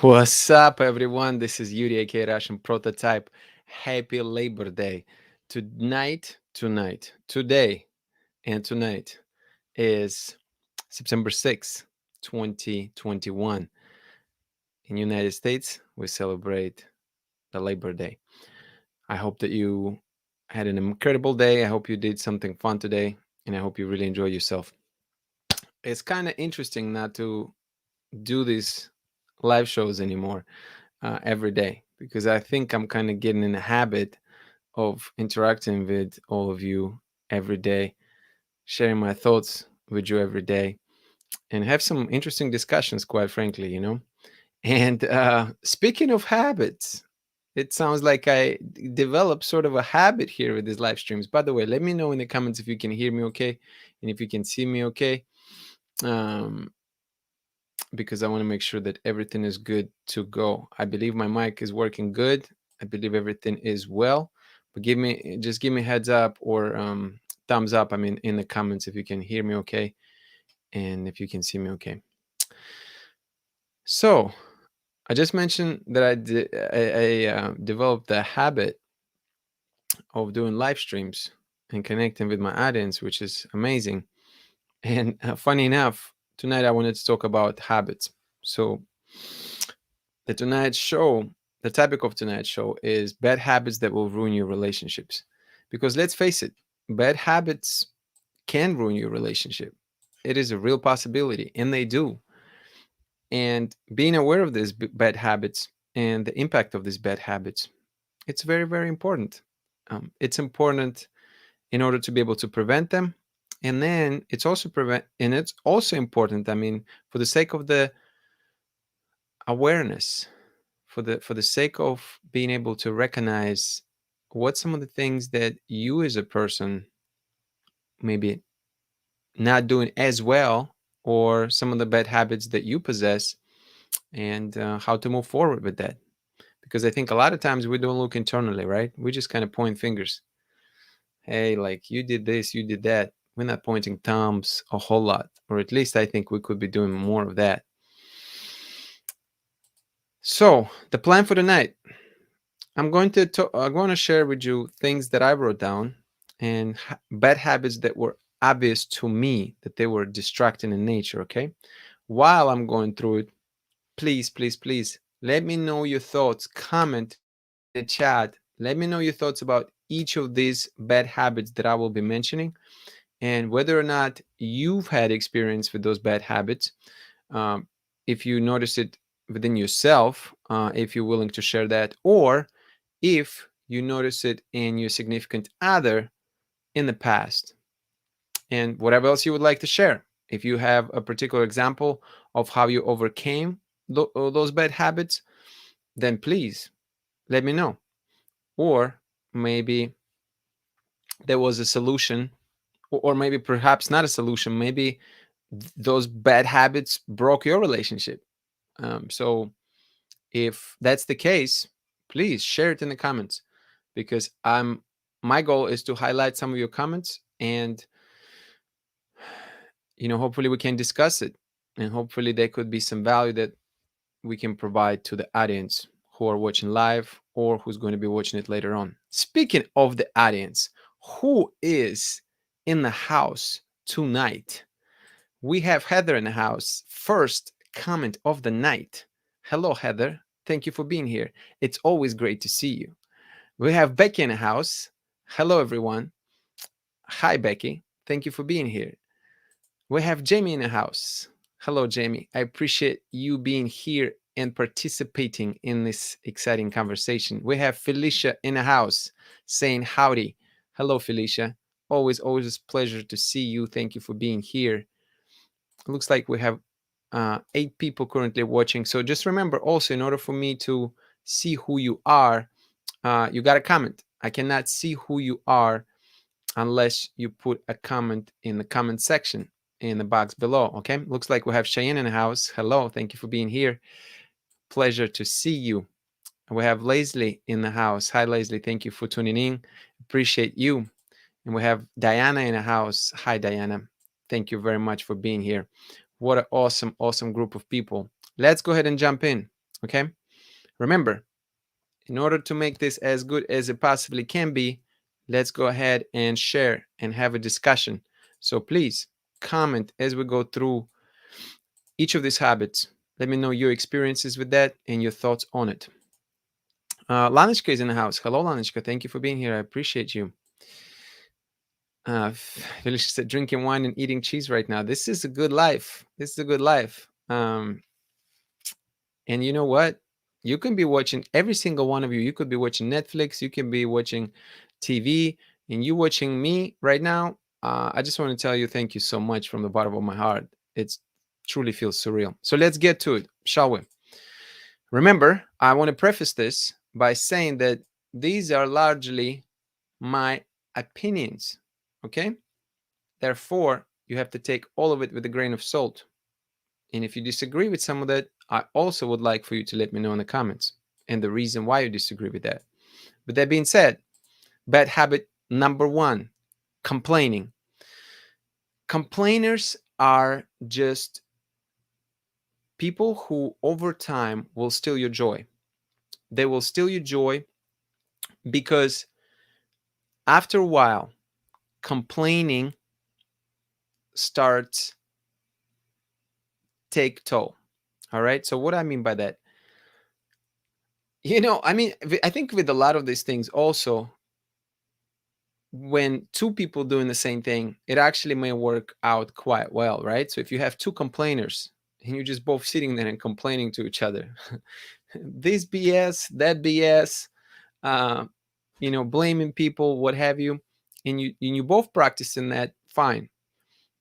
What's up, everyone? This is Yuri, aka Russian Prototype. Happy Labor Day. Today, and tonight is September 6th, 2021. In United States, we celebrate the Labor Day. I hope that you had an incredible day. I hope you did something fun today, and I hope you really enjoy yourself. It's kind of interesting not to do these live shows anymore every day because I think I'm kind of getting in a habit of interacting with all of you every day, sharing my thoughts with you every day, and have some interesting discussions, quite frankly. And speaking of habits, it sounds like I developed sort of a habit here with these live streams. By the way, let me know in the comments if you can hear me okay and if you can see me okay. Um, because I want to make sure that everything is good to go. I believe my mic is working good. I believe everything is well. But give me heads up or thumbs up. I mean, in the comments if you can hear me okay and if you can see me okay. So I just mentioned that I developed the habit of doing live streams and connecting with my audience, which is amazing. And funny enough, tonight I wanted to talk about habits. So the tonight's show, the topic of tonight's show is bad habits that will ruin your relationships. Because let's face it, bad habits can ruin your relationship. It is a real possibility, and they do. And being aware of these bad habits and the impact of these bad habits, it's very, very important. It's important in order to be able to prevent them, and then it's also important. I mean, for the sake of the awareness, for the sake of being able to recognize what some of the things that you as a person maybe not doing as well, or some of the bad habits that you possess, and how to move forward with that. Because I think a lot of times we don't look internally, right? We just kind of point fingers. Hey, like, you did this, you did that. We're not pointing thumbs a whole lot, or at least I think we could be doing more of that. So the plan for the night, I'm going to share with you things that I wrote down, and bad habits that were obvious to me that they were distracting in nature. Okay, while I'm going through it, please, please, please let me know your thoughts. Comment in the chat. Let me know your thoughts about each of these bad habits that I will be mentioning, and whether or not you've had experience with those bad habits. Um, if you notice it within yourself, if you're willing to share that, or if you notice it in your significant other in the past, and whatever else you would like to share. If you have a particular example of how you overcame those bad habits, then please let me know. Or maybe there was a solution, or maybe perhaps not a solution. Maybe those bad habits broke your relationship. So if that's the case, please share it in the comments, because my goal is to highlight some of your comments, and hopefully we can discuss it, and hopefully there could be some value that we can provide to the audience who are watching live or who's going to be watching it later on. Speaking of the audience, who is in the house tonight? We have Heather in the house. First comment of the night. Hello, Heather. Thank you for being here. It's always great to see you. We have Becky in the house. Hello, everyone. Hi, Becky. Thank you for being here. We have Jamie in the house. Hello, Jamie. I appreciate you being here and participating in this exciting conversation. We have Felicia in the house saying howdy. Hello, Felicia. Always a pleasure to see you. Thank you for being here. It looks like we have 8 people currently watching. So just remember also, in order for me to see who you are, you got to comment. I cannot see who you are unless you put a comment in the comment section in the box below. Okay, looks like we have Cheyenne in the house. Hello, thank you for being here. Pleasure to see you. We have Leslie in the house. Hi, Leslie. Thank you for tuning in. Appreciate you. And we have Diana in the house. Hi, Diana. Thank you very much for being here. What an awesome group of people. Let's go ahead and jump in. Okay. Remember, in order to make this as good as it possibly can be, let's go ahead and share and have a discussion. So please comment as we go through each of these habits. Let me know your experiences with that and your thoughts on it. Lanichka is in the house. Hello, Lanichka. Thank you for being here. I appreciate you. Felicia said, drinking wine and eating cheese right now. This is a good life. This is a good life. And you know what? You can be watching, every single one of you. You could be watching Netflix. You can be watching TV, and you watching me right now. I just want to tell you thank you so much from the bottom of my heart. It truly feels surreal. So let's get to it, shall we? Remember, I want to preface this by saying that these are largely my opinions. Okay? Therefore, you have to take all of it with a grain of salt. And if you disagree with some of that, I also would like for you to let me know in the comments and the reason why you disagree with that. With that being said, bad habit number one, complaining. Complainers are just people who over time will steal your joy. They will steal your joy because after a while, complaining starts take toll. All right. So what I mean by that, I mean, I think with a lot of these things also, when two people doing the same thing, it actually may work out quite well, right? So if you have two complainers and you're just both sitting there and complaining to each other, this BS, that BS, uh, blaming people, what have you, and you both practicing that, fine.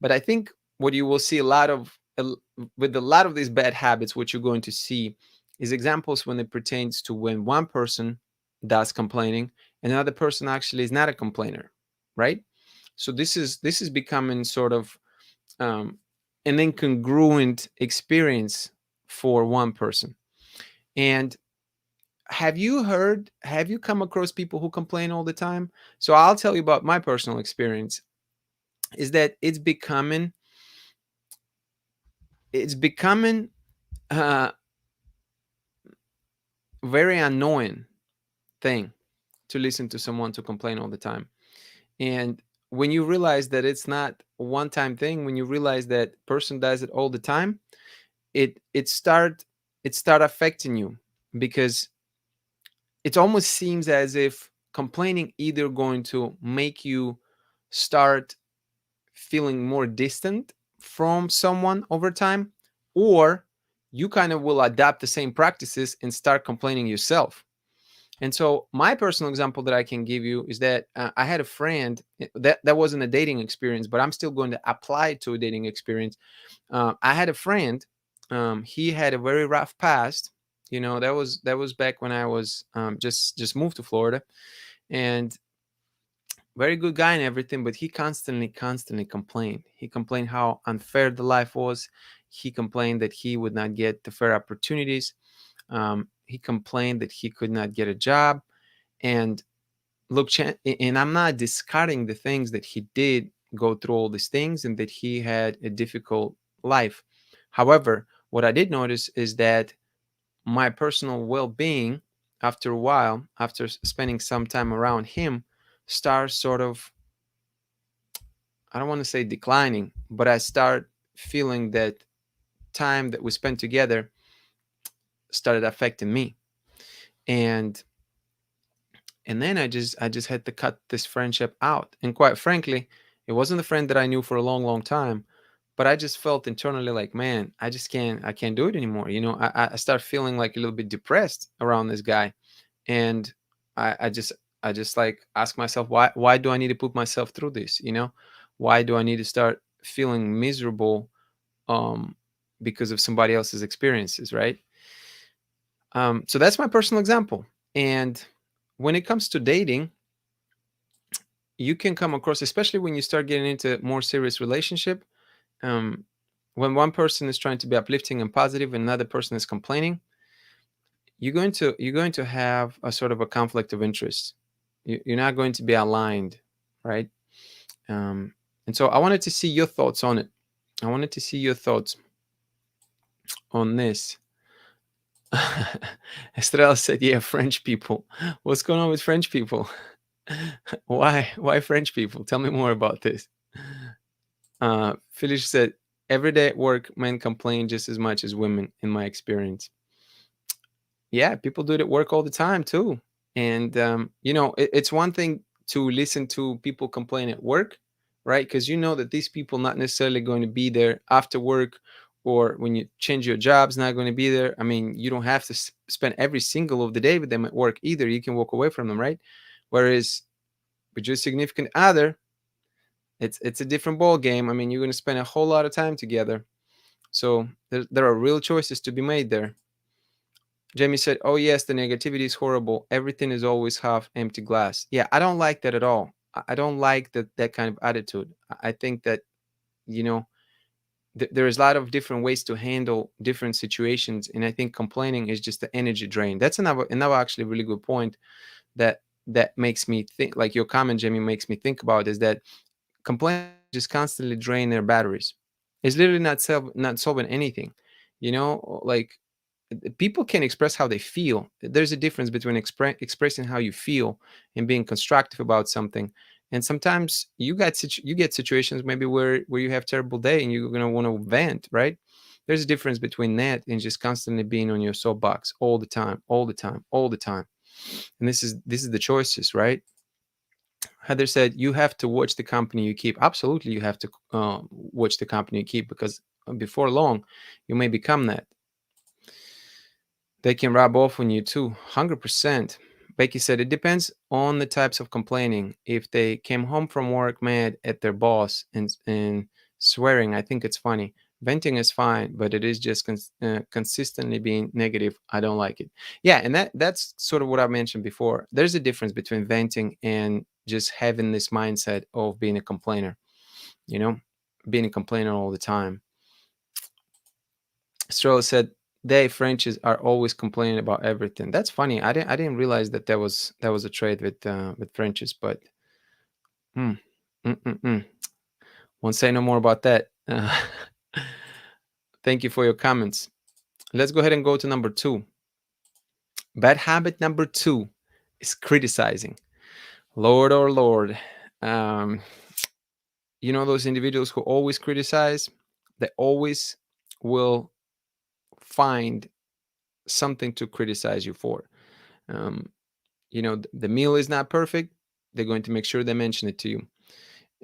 But I think what you will see with a lot of these bad habits, what you're going to see is examples when it pertains to when one person does complaining and another person actually is not a complainer, right? So this is becoming sort of um, an incongruent experience for one person. And have you come across people who complain all the time? So I'll tell you about my personal experience is that it's becoming a very annoying thing to listen to someone to complain all the time. And when you realize that it's not a one-time thing, when you realize that person does it all the time, it start affecting you, because it almost seems as if complaining either going to make you start feeling more distant from someone over time, or you kind of will adapt the same practices and start complaining yourself. And so my personal example that I can give you is that I had a friend that wasn't a dating experience, but I'm still going to apply it to a dating experience. I had a friend. He had a very rough past. That was back when I was just moved to Florida, and very good guy and everything, but he constantly complained. He complained how unfair the life was. He complained that he would not get the fair opportunities. He complained that he could not get a job. And look, and I'm not discarding the things that he did go through all these things and that he had a difficult life. However, what I did notice is that my personal well-being, after a while, after spending some time around him, starts sort of, I don't want to say declining, but I start feeling that time that we spent together started affecting me. And and then I just had to cut this friendship out. And quite frankly, it wasn't a friend that I knew for a long, long time, but I just felt internally like, man, I can't do it anymore. I start feeling like a little bit depressed around this guy. And I just like ask myself, why do I need to put myself through this? Why do I need to start feeling miserable um because of somebody else's experiences, right? So that's my personal example. And when it comes to dating, you can come across, especially when you start getting into more serious relationship, um, when one person is trying to be uplifting and positive and another person is complaining, you're going to have a sort of a conflict of interest. You're not going to be aligned, right? And so I wanted to see your thoughts on it. I wanted to see your thoughts on this. Estrella said, "Yeah, French people. What's going on with French people? Why French people? Tell me more about this." Phyllis said, "Every day at work, men complain just as much as women, in my experience." Yeah, people do it at work all the time too. And it's one thing to listen to people complain at work, right? Because you know that these people not necessarily going to be there after work, or when you change your jobs, not going to be there. I mean, you don't have to spend every single of the day with them at work either. You can walk away from them, right? Whereas with your significant other, it's a different ball game. I mean, you're going to spend a whole lot of time together. So there are real choices to be made there. Jamie said, "Oh yes, the negativity is horrible. Everything is always half empty glass." Yeah, I don't like that at all. I don't like that kind of attitude. I think that you know there is a lot of different ways to handle different situations, and I think complaining is just the energy drain. That's another actually really good point that makes me think. Like your comment, Jamie, makes me think about is that complaining just constantly drain their batteries. It's literally not solving anything. Like people can express how they feel. There's a difference between expressing how you feel and being constructive about something. And sometimes you get situations maybe where you have terrible day and you're gonna want to vent, right? There's a difference between that and just constantly being on your soapbox all the time, all the time, all the time. And this is the choices, right? Heather said you have to watch the company you keep. Absolutely, you have to watch the company you keep, because before long you may become that. They can rub off on you too. 100%. Becky said it depends on the types of complaining. If they came home from work mad at their boss and swearing, I think it's funny. Venting is fine, but it is just consistently being negative. I don't like it. Yeah, and that's sort of what I mentioned before. There's a difference between venting and just having this mindset of being a complainer. You know, being a complainer all the time. Stroll said they Frenchies are always complaining about everything. That's funny. I didn't realize that was a trade with Frenchies, but mm, mm, mm, mm. Won't say no more about that. Thank you for your comments. Let's go ahead and go to number two. Bad habit number two is criticizing. Lord or Lord, um, those individuals who always criticize, they always will find something to criticize you for. Um, the meal is not perfect, they're going to make sure they mention it to you.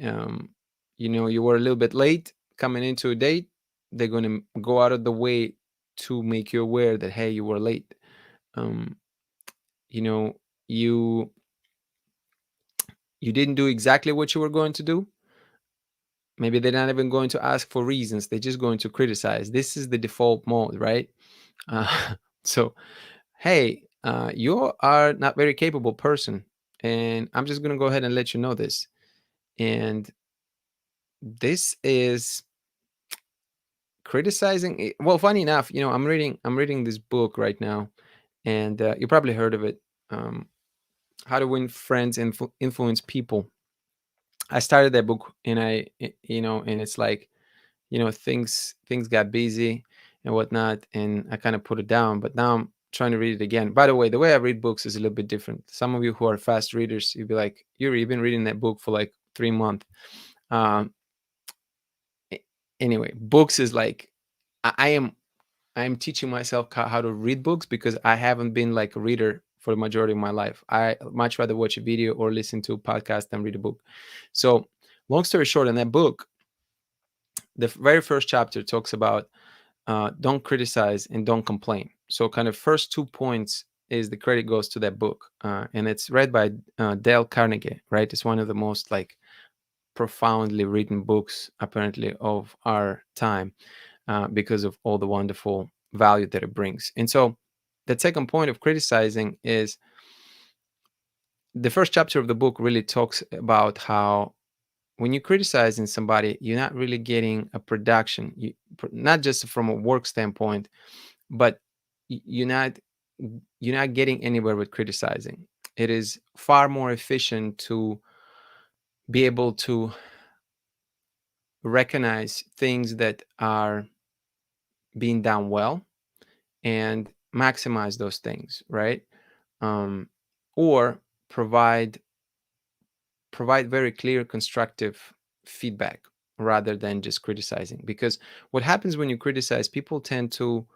um, you were a little bit late coming into a date, they're going to go out of the way to make you aware that, hey, you were late. um, you know you you didn't do exactly what you were going to do. Maybe they're not even going to ask for reasons, they're just going to criticize. This is the default mode, right? So hey, you are not very capable person, and I'm just going to go ahead and let you know this. And this is criticizing well, funny enough, I'm reading this book right now, and you probably heard of it. How to Win Friends and Influence People. I started that book, and and it's like, things got busy and whatnot, and I kind of put it down, but now I'm trying to read it again. By the way, the way I read books is a little bit different. Some of you who are fast readers, you'd be like, you've been reading that book for like 3 months. um anyway, books is like, I am teaching myself how to read books, because I haven't been like a reader for the majority of my life. I much rather watch a video or listen to a podcast than read a book. So long story short, in that book, the very first chapter talks about don't criticize and don't complain. So kind of first 2 points is the credit goes to that book, and it's read by Dale Carnegie, right? It's one of the most like profoundly written books apparently of our time, because of all the wonderful value that it brings. And so the second point of criticizing is the first chapter of the book really talks about how when you're criticizing somebody, you're not really getting a production, not just from a work standpoint, but you're not getting anywhere with criticizing. It is far more efficient to be able to recognize things that are being done well, and maximize those things, right? um, or provide very clear constructive feedback rather than just criticizing. Because what happens when you criticize, people tend to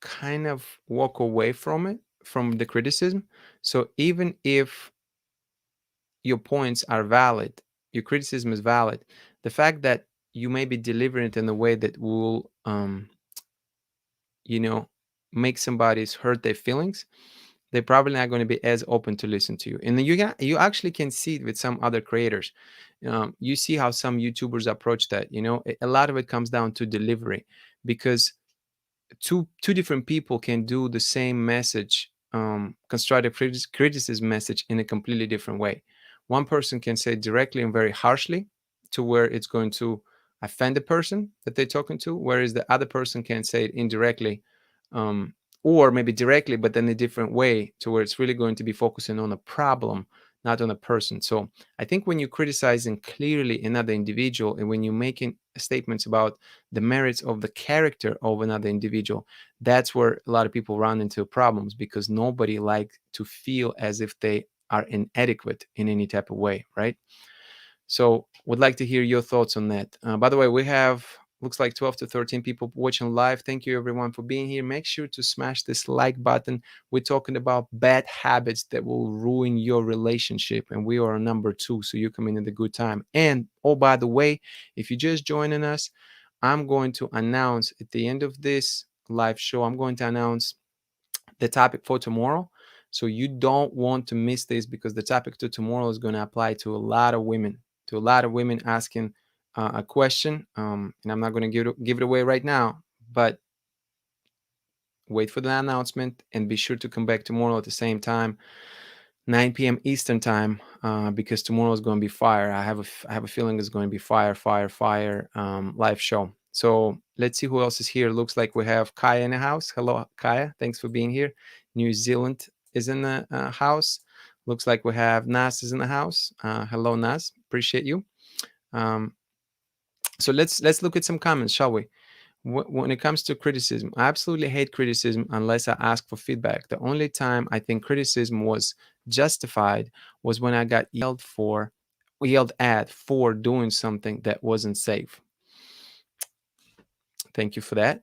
kind of walk away from it, from the criticism. So even if your points are valid, your criticism is valid, the fact that you may be delivering it in a way that will you know make somebody's hurt their feelings, they're probably not going to be as open to listen to you. And then you actually can see it with some other creators. You see how some YouTubers approach that. A lot of it comes down to delivery, because two different people can do the same message, constructive criticism message, in a completely different way. One person can say directly and very harshly, to where it's going to offend the person that they're talking to, whereas the other person can say it indirectly, um, or maybe directly, but then a different way, to where it's really going to be focusing on a problem, not on a person. So I think when you're criticizing clearly another individual, and when you're making statements about the merits of the character of another individual, that's where a lot of people run into problems, because nobody likes to feel as if they are inadequate in any type of way, right? So would like to hear your thoughts on that. By the way, we have, looks like 12 to 13 people watching live. Thank you everyone for being here. Make sure to smash this like button. We're talking about bad habits that will ruin your relationship, and we are on number 2, so you're coming in a good time. And oh, by the way, if you're just joining us, I'm going to announce at the end of this live show, I'm going to announce the topic for tomorrow. So you don't want to miss this, because the topic to tomorrow is going to apply to a lot of women, asking a question. And I'm not going to give it away right now, but wait for the announcement, and be sure to come back tomorrow at the same time, 9 p.m. Eastern time, because tomorrow is going to be fire. I have a feeling it's going to be fire, fire, fire, live show. So let's see who else is here. Looks like we have Kaya in the house. Hello, Kaya. Thanks for being here. New Zealand is in the house. Looks like we have Nas is in the house. Hello, Nas. Appreciate you. Um, so let's look at some comments, shall we? When it comes to criticism, I absolutely hate criticism unless I ask for feedback. The only time I think criticism was justified was when I got yelled at for doing something that wasn't safe. Thank you for that.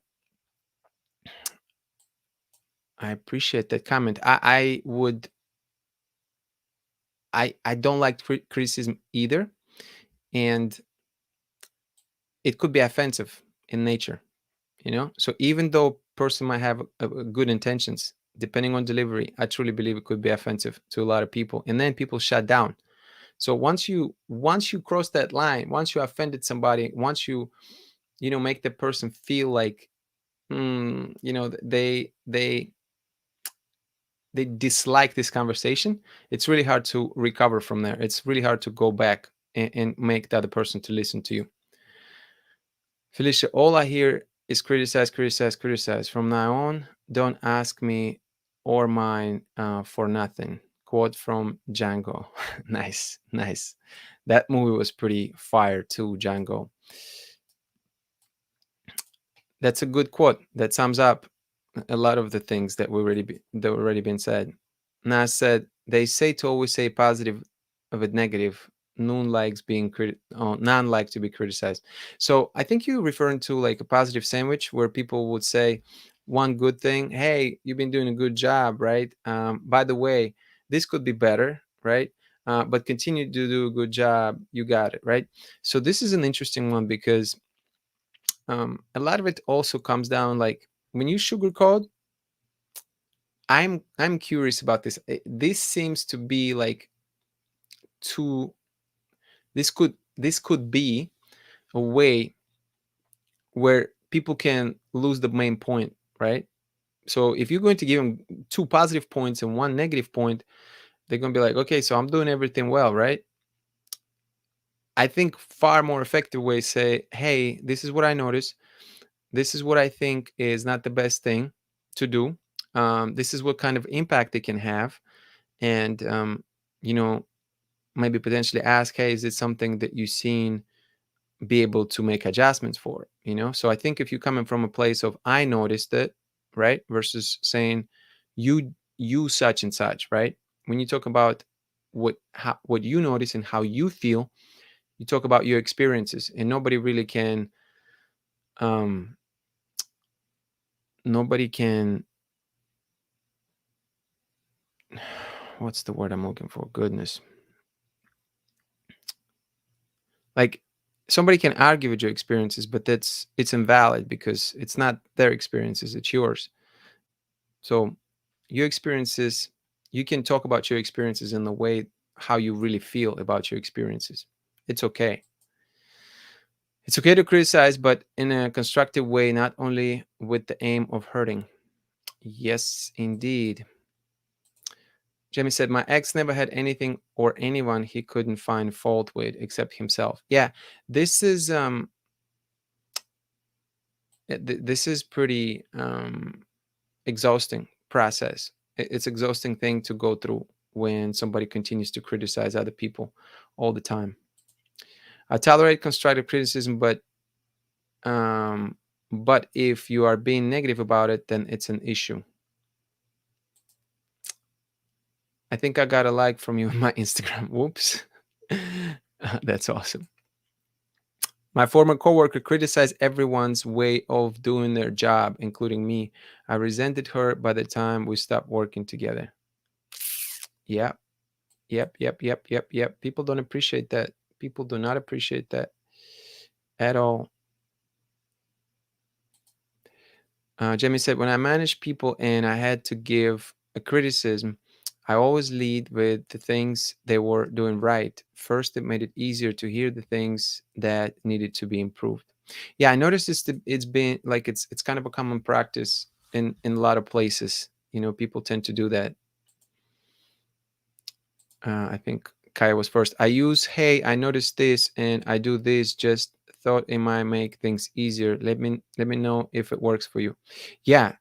I appreciate that comment. I don't like criticism either, and it could be offensive in nature. So even though person might have good intentions, depending on delivery, I truly believe it could be offensive to a lot of people, and then people shut down. So once you cross that line, once you offended somebody, once you make the person feel like, they dislike this conversation, it's really hard to recover from there. It's really hard to go back and make the other person to listen to you. Felicia, all I hear is criticize, criticize, criticize. From now on, don't ask me or mine for nothing. Quote from Django. Nice, nice. That movie was pretty fire too, Django. That's a good quote. That sums up a lot of the things that already been said. Nas said, "They say to always say positive of a negative. None like to be criticized." So I think you're referring to like a positive sandwich, where people would say one good thing. Hey, you've been doing a good job, right? By the way, this could be better, right? But continue to do a good job. You got it, right? So this is an interesting one, because a lot of it also comes down, like, when you sugarcoat. I'm curious about this. This seems to be like too. This could be a way where people can lose the main point, right? So if you're going to give them 2 positive points and 1 negative point, they're going to be like, okay, so I'm doing everything well, right? I think far more effective way, say, hey, this is what I noticed. This is what I think is not the best thing to do. This is what kind of impact it can have. And, you know, maybe potentially ask, hey, is it something that you've seen be able to make adjustments for it. So I think if you're coming from a place of I noticed it, right, versus saying you such and such, right? When you talk about what you notice and how you feel, you talk about your experiences, and um nobody can what's the word I'm looking for? Goodness. Like, somebody can argue with your experiences, but it's invalid because it's not their experiences, it's yours. So your experiences, you can talk about your experiences in the way how you really feel about your experiences. It's okay. It's okay to criticize, but in a constructive way, not only with the aim of hurting. Yes, indeed. Jamie said, my ex never had anything or anyone he couldn't find fault with except himself. Yeah, this is this is pretty exhausting process. It's exhausting thing to go through when somebody continues to criticize other people all the time. I tolerate constructive criticism, um, but if you are being negative about it, then it's an issue. I think I got a like from you on my Instagram. Whoops. That's awesome. My former coworker criticized everyone's way of doing their job, including me. I resented her by the time we stopped working together. Yeah. Yep. People don't appreciate that. People do not appreciate that at all. Jamie said, when I managed people and I had to give a criticism, I always lead with the things they were doing right. First, it made it easier to hear the things that needed to be improved. Yeah, I noticed it's been like it's kind of a common practice in a lot of places. People tend to do that. I think Kaya was first. I use, hey, I noticed this and I do this. Just thought it might make things easier. Let me know if it works for you. Yeah.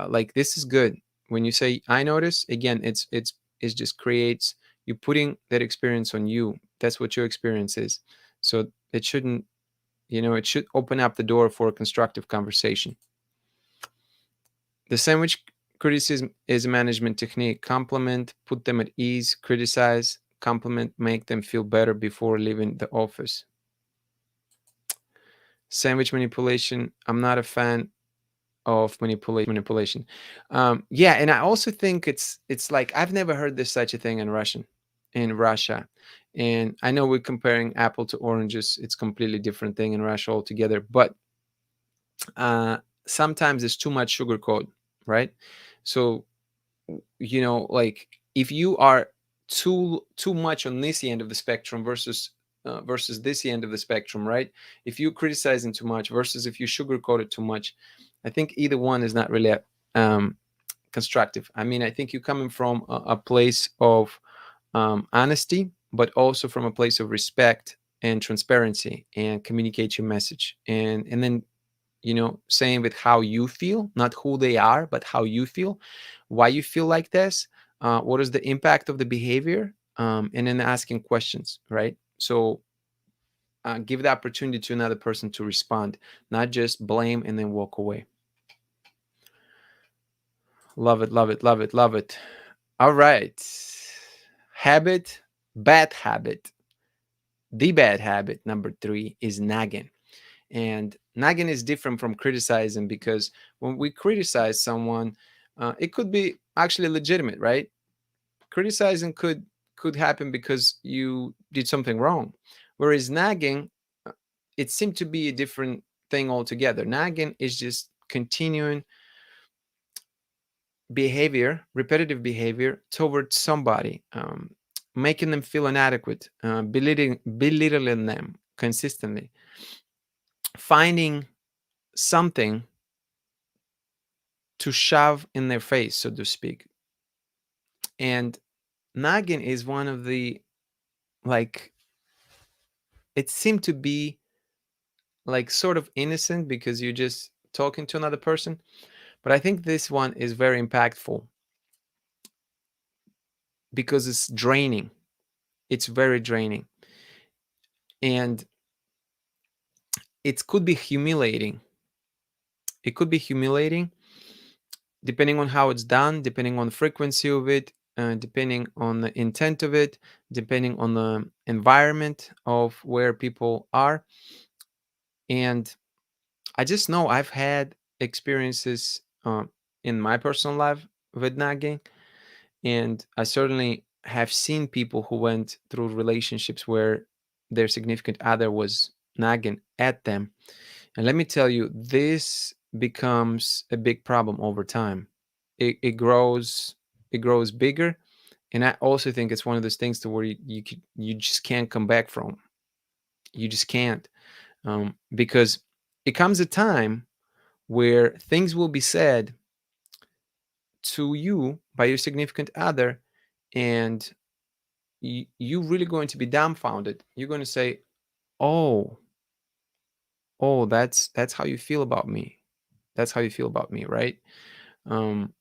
Like, this is good. When you say I notice, again, it just creates, you putting that experience on you. That's what your experience is. So it shouldn't, it should open up the door for a constructive conversation. The sandwich criticism is a management technique. Compliment, put them at ease. Criticize, compliment, make them feel better before leaving the office. Sandwich manipulation. I'm not a fan of manipulation. Yeah, and I also think it's like I've never heard this such a thing in Russia, and I know we're comparing apple to oranges. It's completely different thing in Russia altogether. But uh, sometimes it's too much sugarcoat, right? So like, if you are too much on this end of the spectrum versus this end of the spectrum, right? If you criticizing too much versus if you sugarcoat it too much, I think either one is not really um, constructive. I mean, I think you're coming from a place of honesty, but also from a place of respect and transparency, and communicate your message, and then saying with how you feel, not who they are, but how you feel, why you feel like this, what is the impact of the behavior, and then asking questions, right? So give the opportunity to another person to respond, not just blame and then walk away. Love it, love it, love it, love it. All right. Habit, bad habit. The bad habit number 3 is nagging. And nagging is different from criticizing, because when we criticize someone, it could be actually legitimate, right? Criticizing could happen because you did something wrong, whereas nagging, uh, it seemed to be a different thing altogether. Nagging is just continuing behavior, repetitive behavior towards somebody, making them feel inadequate, belittling them consistently, finding something to shove in their face, so to speak. And nagging is one of the, like, it seemed to be like sort of innocent because you're just talking to another person. But I think this one is very impactful because it's draining. It's very draining. And it could be humiliating. It could be humiliating depending on how it's done, depending on the frequency of it, depending on the intent of it, depending on the environment of where people are. And I just know I've had experiences in my personal life with nagging, and I certainly have seen people who went through relationships where their significant other was nagging at them. And let me tell you, this becomes a big problem over time. It grows, it grows bigger, and I also think it's one of those things to where you just can't come back from. You just can't, because it comes a time where things will be said to you by your significant other, and you really going to be dumbfounded. You're going to say, "Oh, oh, that's how you feel about me. That's how you feel about me, right?" Um,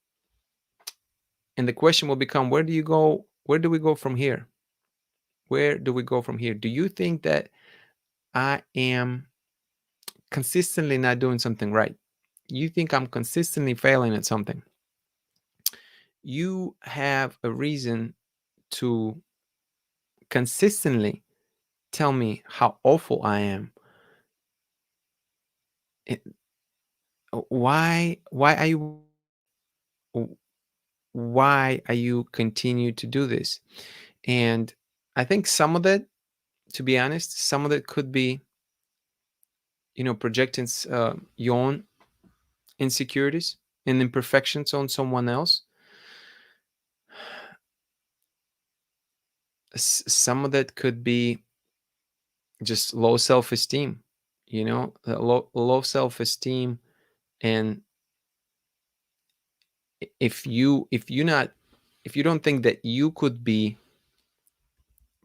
and the question will become, where do you go? Where do we go from here? Where do we go from here? Do you think that I am consistently not doing something right? You think I'm consistently failing at something? You have a reason to consistently tell me how awful I am. It, why are you why are you continue to do this? And I think some of that, to be honest, some of it could be, projecting your own insecurities and imperfections on someone else. Some of that could be just low self-esteem, low self-esteem. And if you don't think that you could be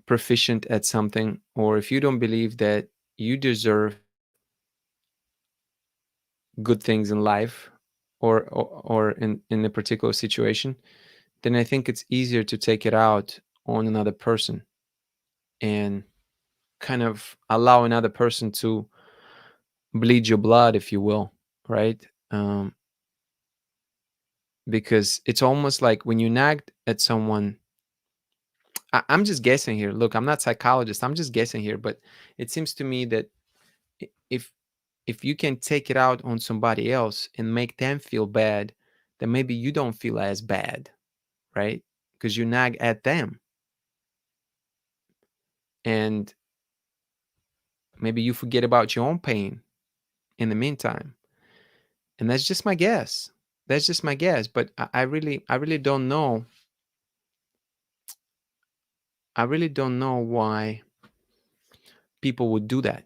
proficient at something, or if you don't believe that you deserve good things in life, or in a particular situation, then I think it's easier to take it out on another person and kind of allow another person to bleed your blood, if you will, right? Because it's almost like when you nagged at someone. I'm just guessing here. Look, I'm not psychologist. I'm just guessing here, but it seems to me that if you can take it out on somebody else and make them feel bad, then maybe you don't feel as bad, right? Because you nag at them, and maybe you forget about your own pain in the meantime. And that's just my guess. That's just my guess. But I really don't know. I really don't know why people would do that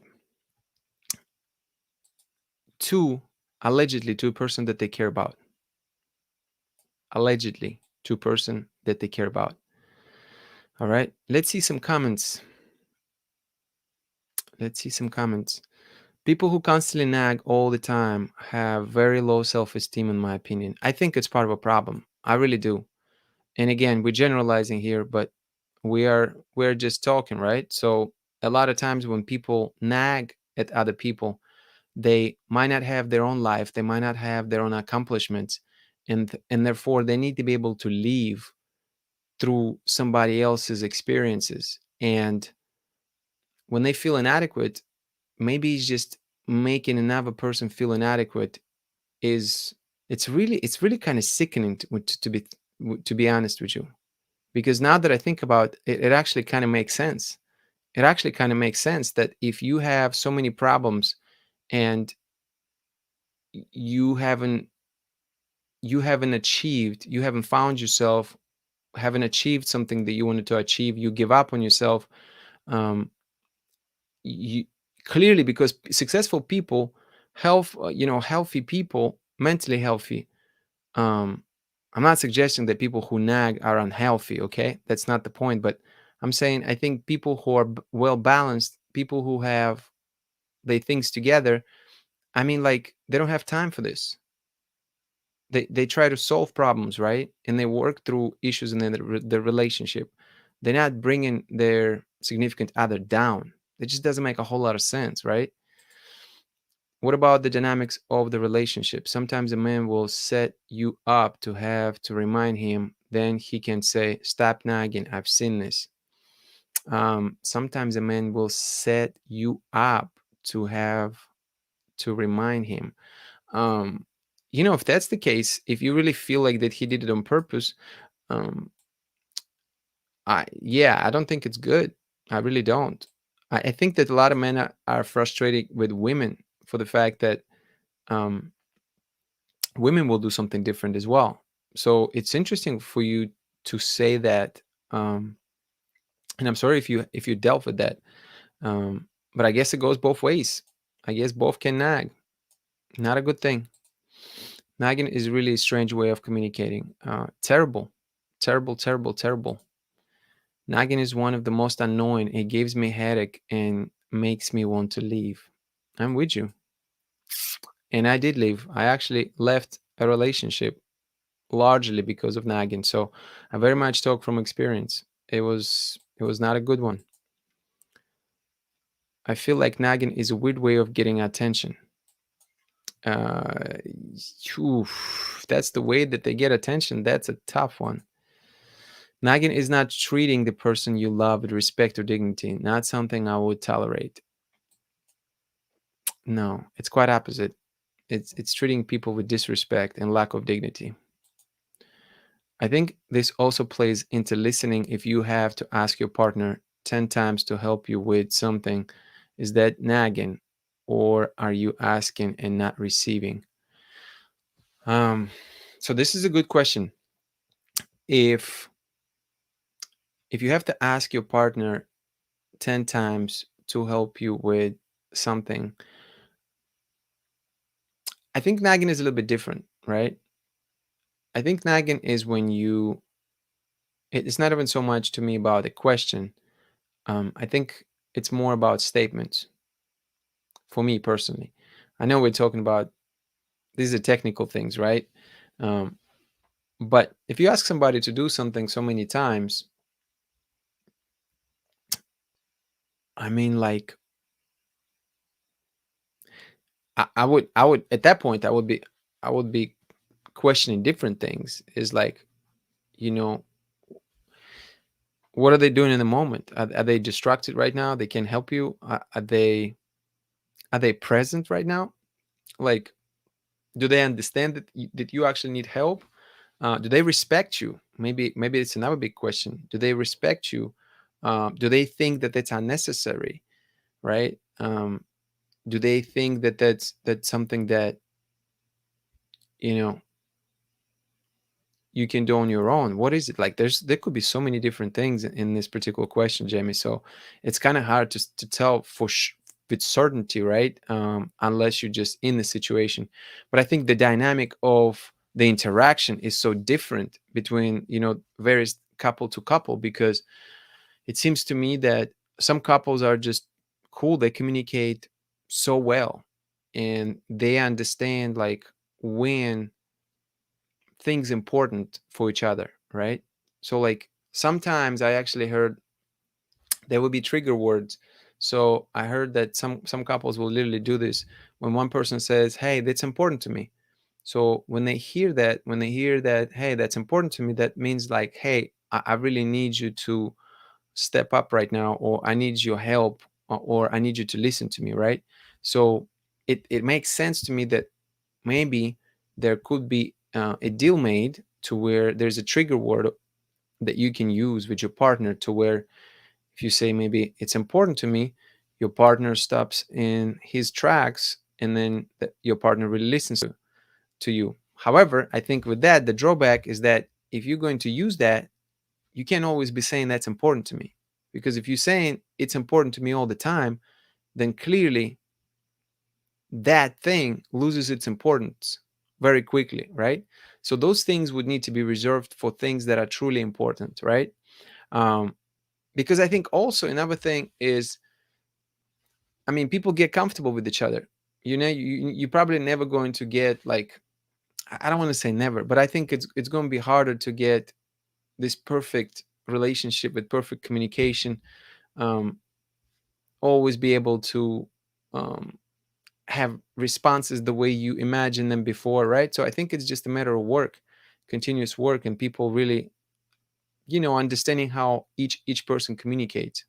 to, allegedly, to a person that they care about. Allegedly, to a person that they care about. All right. Let's see some comments. Let's see some comments. People who constantly nag all the time have very low self-esteem, in my opinion. I think it's part of a problem. I really do. And again, we're generalizing here, but we're just talking, right? So a lot of times when people nag at other people, they might not have their own life, they might not have their own accomplishments, and therefore they need to be able to live through somebody else's experiences. And when they feel inadequate, maybe it's just making another person feel inadequate is it's really kind of sickening to be honest with you. Because now that I think about it, it actually kind of makes sense. It actually kind of makes sense that if you have so many problems and you haven't achieved, you haven't found yourself, haven't achieved something that you wanted to achieve, you give up on yourself. um, you clearly, because successful people, healthy people, mentally healthy. um I'm not suggesting that people who nag are unhealthy, okay? That's not the point. But I'm saying I think people who are well balanced, people who have their things together, I mean, like, they don't have time for this. They try to solve problems, right? And they work through issues in their relationship. They're not bringing their significant other down. It just doesn't make a whole lot of sense, right? What about the dynamics of the relationship? Sometimes a man will set you up to have to remind him, then he can say, "Stop nagging, I've seen this." Sometimes a man will set you up to have to remind him. Um, if that's the case, if you really feel like that he did it on purpose, um, I don't think it's good. I really don't. I think that a lot of men are frustrated with women for the fact that um, women will do something different as well. So it's interesting for you to say that, um, and I'm sorry if you dealt with that, but I guess it goes both ways. I guess both can nag. Not a good thing. Nagging is really a strange way of communicating. Terrible, terrible, terrible, terrible. Nagging is one of the most annoying. It gives me headache and makes me want to leave. I'm with you. And I did leave. I actually left a relationship largely because of nagging. So I very much talk from experience. It was not a good one. I feel like nagging is a weird way of getting attention. Uh, that's the way that they get attention. That's a tough one. Nagging is not treating the person you love with respect or dignity. Not something I would tolerate. No, it's quite opposite. It's treating people with disrespect and lack of dignity. I think this also plays into listening. If you have to ask your partner 10 times to help you with something, is that nagging, or are you asking and not receiving? Um, so this is a good question. If if you have to ask your partner 10 times to help you with something, I think nagging is a little bit different, right? I think nagging is when it's not even so much to me about a question. I think it's more about statements for me personally. I know we're talking about these are technical things, right? Um, but if you ask somebody to do something so many times, I mean, like, I would at that point, I would be questioning different things. Is like, you know, what are they doing in the moment? Are they distracted right now? They can help you. Are they present right now? Like, do they understand that you actually need help? Do they respect you? Maybe it's another big question. Do they respect you? Do they think that that's unnecessary? Right? Do they think that that's something that you know you can do on your own? What is it like? There could be so many different things in this particular question, Jamie. So it's kind of hard to tell with certainty, right? Unless you're just in the situation. But I think the dynamic of the interaction is so different between various couple to couple, because it seems to me that some couples are just cool. They communicate so well, and they understand like when things important for each other, right? So like sometimes I actually heard there will be trigger words. So I heard that some couples will literally do this when one person says, "Hey, that's important to me." So when they hear that, "Hey, that's important to me," that means like, "Hey, I really need you to step up right now," or "I need your help," or "I need you to listen to me," right? So it makes sense to me that maybe there could be a deal made to where there's a trigger word that you can use with your partner, to where if you say maybe "it's important to me," your partner stops in his tracks, and then your partner really listens to you. However, I think with that, the drawback is that if you're going to use that, you can't always be saying "that's important to me," because if you're saying "it's important to me" all the time, then clearly that thing loses its importance very quickly, right? So those things would need to be reserved for things that are truly important, right? um, because I think also another thing is, I mean, people get comfortable with each other. You're probably never going to get like, I don't want to say never, but I think it's going to be harder to get this perfect relationship with perfect communication. um, Always be able to um, have responses the way you imagined them before, right? So I think it's just a matter of work, continuous work, and people really, understanding how each person communicates.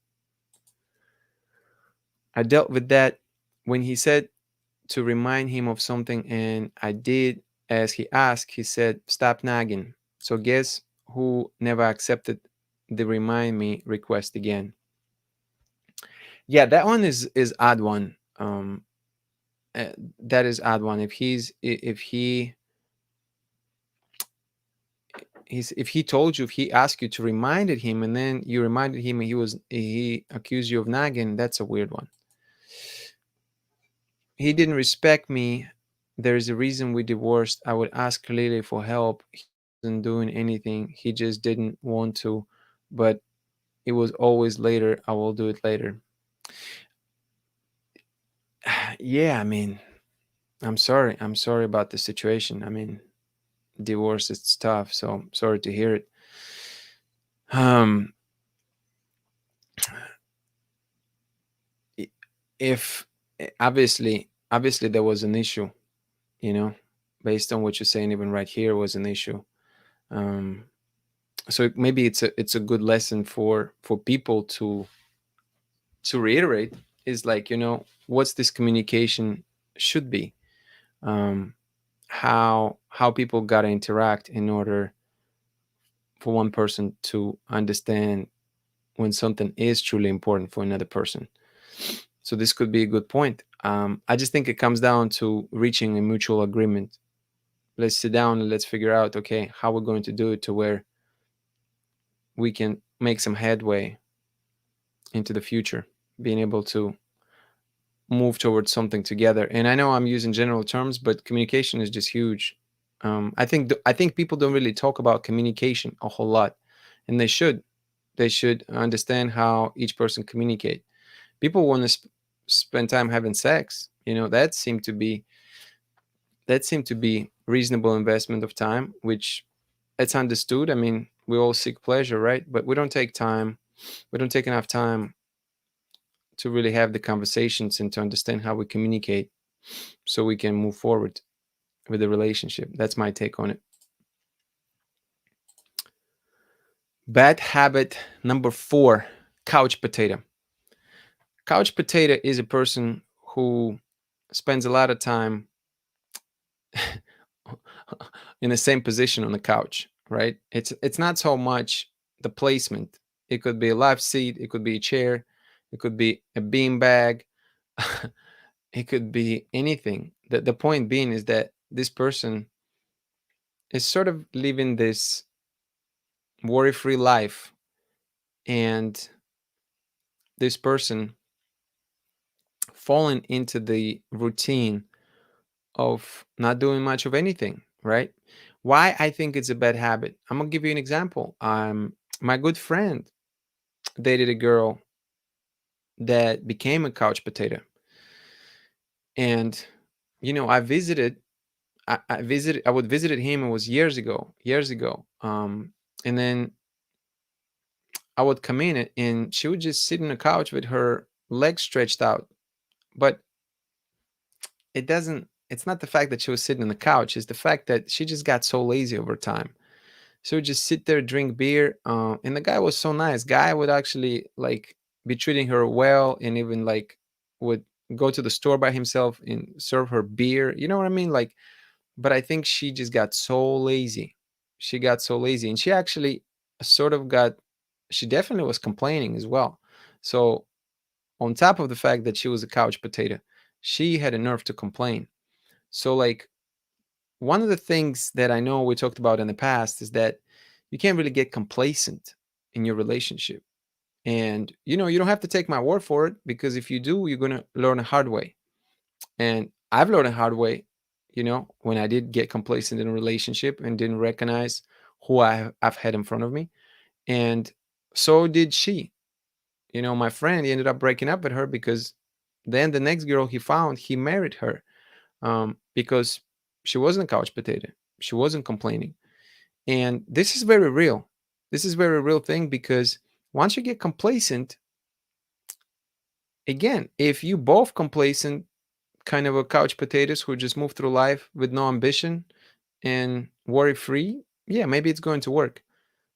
I dealt with that when he said to remind him of something, and I did as he asked. He said, "Stop nagging." So guess who never accepted the remind me request again? Yeah, that one is odd one. That is odd one. If he told you, if he asked you to reminded him, and then you reminded him, and he accused you of nagging, that's a weird one. He didn't respect me. There's a reason we divorced. I would ask clearly for help. He wasn't doing anything. He just didn't want to, but it was always later. I will do it later. Yeah, I mean, I'm sorry. I'm sorry about the situation. I mean, divorce is tough, so I'm sorry to hear it. Um, i- if obviously there was an issue, you know, based on what you're saying, even right here was an issue. Um, so maybe it's a good lesson for people to reiterate, is like, what's this communication should be, um how people got to interact in order for one person to understand when something is truly important for another person. So this could be a good point. I just think it comes down to reaching a mutual agreement. Let's sit down and let's figure out, okay, how we're going to do it to where we can make some headway into the future, being able to move towards something together. And I know I'm using general terms, but communication is just huge. I think people don't really talk about communication a whole lot, and they should. They should understand how each person communicate. People want to spend time having sex. That seemed to be reasonable investment of time, which it's understood. I mean, we all seek pleasure, right? But we don't take time. We don't take enough time to really have the conversations and to understand how we communicate so we can move forward with the relationship. That's my take on it. Bad habit number 4, couch potato. Couch potato is a person who spends a lot of time in the same position on the couch, right? It's not so much the placement. It could be a love seat, it could be a chair, it could be a bean bag, it could be anything. The point being is that this person is sort of living this worry-free life, and this person falling into the routine of not doing much of anything, right? Why I think it's a bad habit. I'm gonna give you an example. My good friend dated a girl that became a couch potato, and I would visited him. It was years ago. And then I would come in and she would just sit on the couch with her legs stretched out. But it's not the fact that she was sitting on the couch, it's the fact that she just got so lazy over time. So just sit there, drink beer, and the guy was so nice. Guy would actually like be treating her well, and even like would go to the store by himself and serve her beer. You know what I mean? Like, but I think she just got so lazy. She got so lazy, and she actually sort of got. She definitely was complaining as well. So on top of the fact that she was a couch potato, she had a nerve to complain. So like, one of the things that I know we talked about in the past is that you can't really get complacent in your relationship. And you don't have to take my word for it, because if you do, you're going to learn a hard way. And I've learned a hard way, when I did get complacent in a relationship and didn't recognize who I've had in front of me. And so did she. My friend, he ended up breaking up with her because then the next girl he found, he married her, because she wasn't a couch potato. She wasn't complaining. And this is very real. This is very real thing, because once you get complacent, again, if you both complacent, kind of a couch potatoes who just move through life with no ambition and worry free, yeah, maybe it's going to work.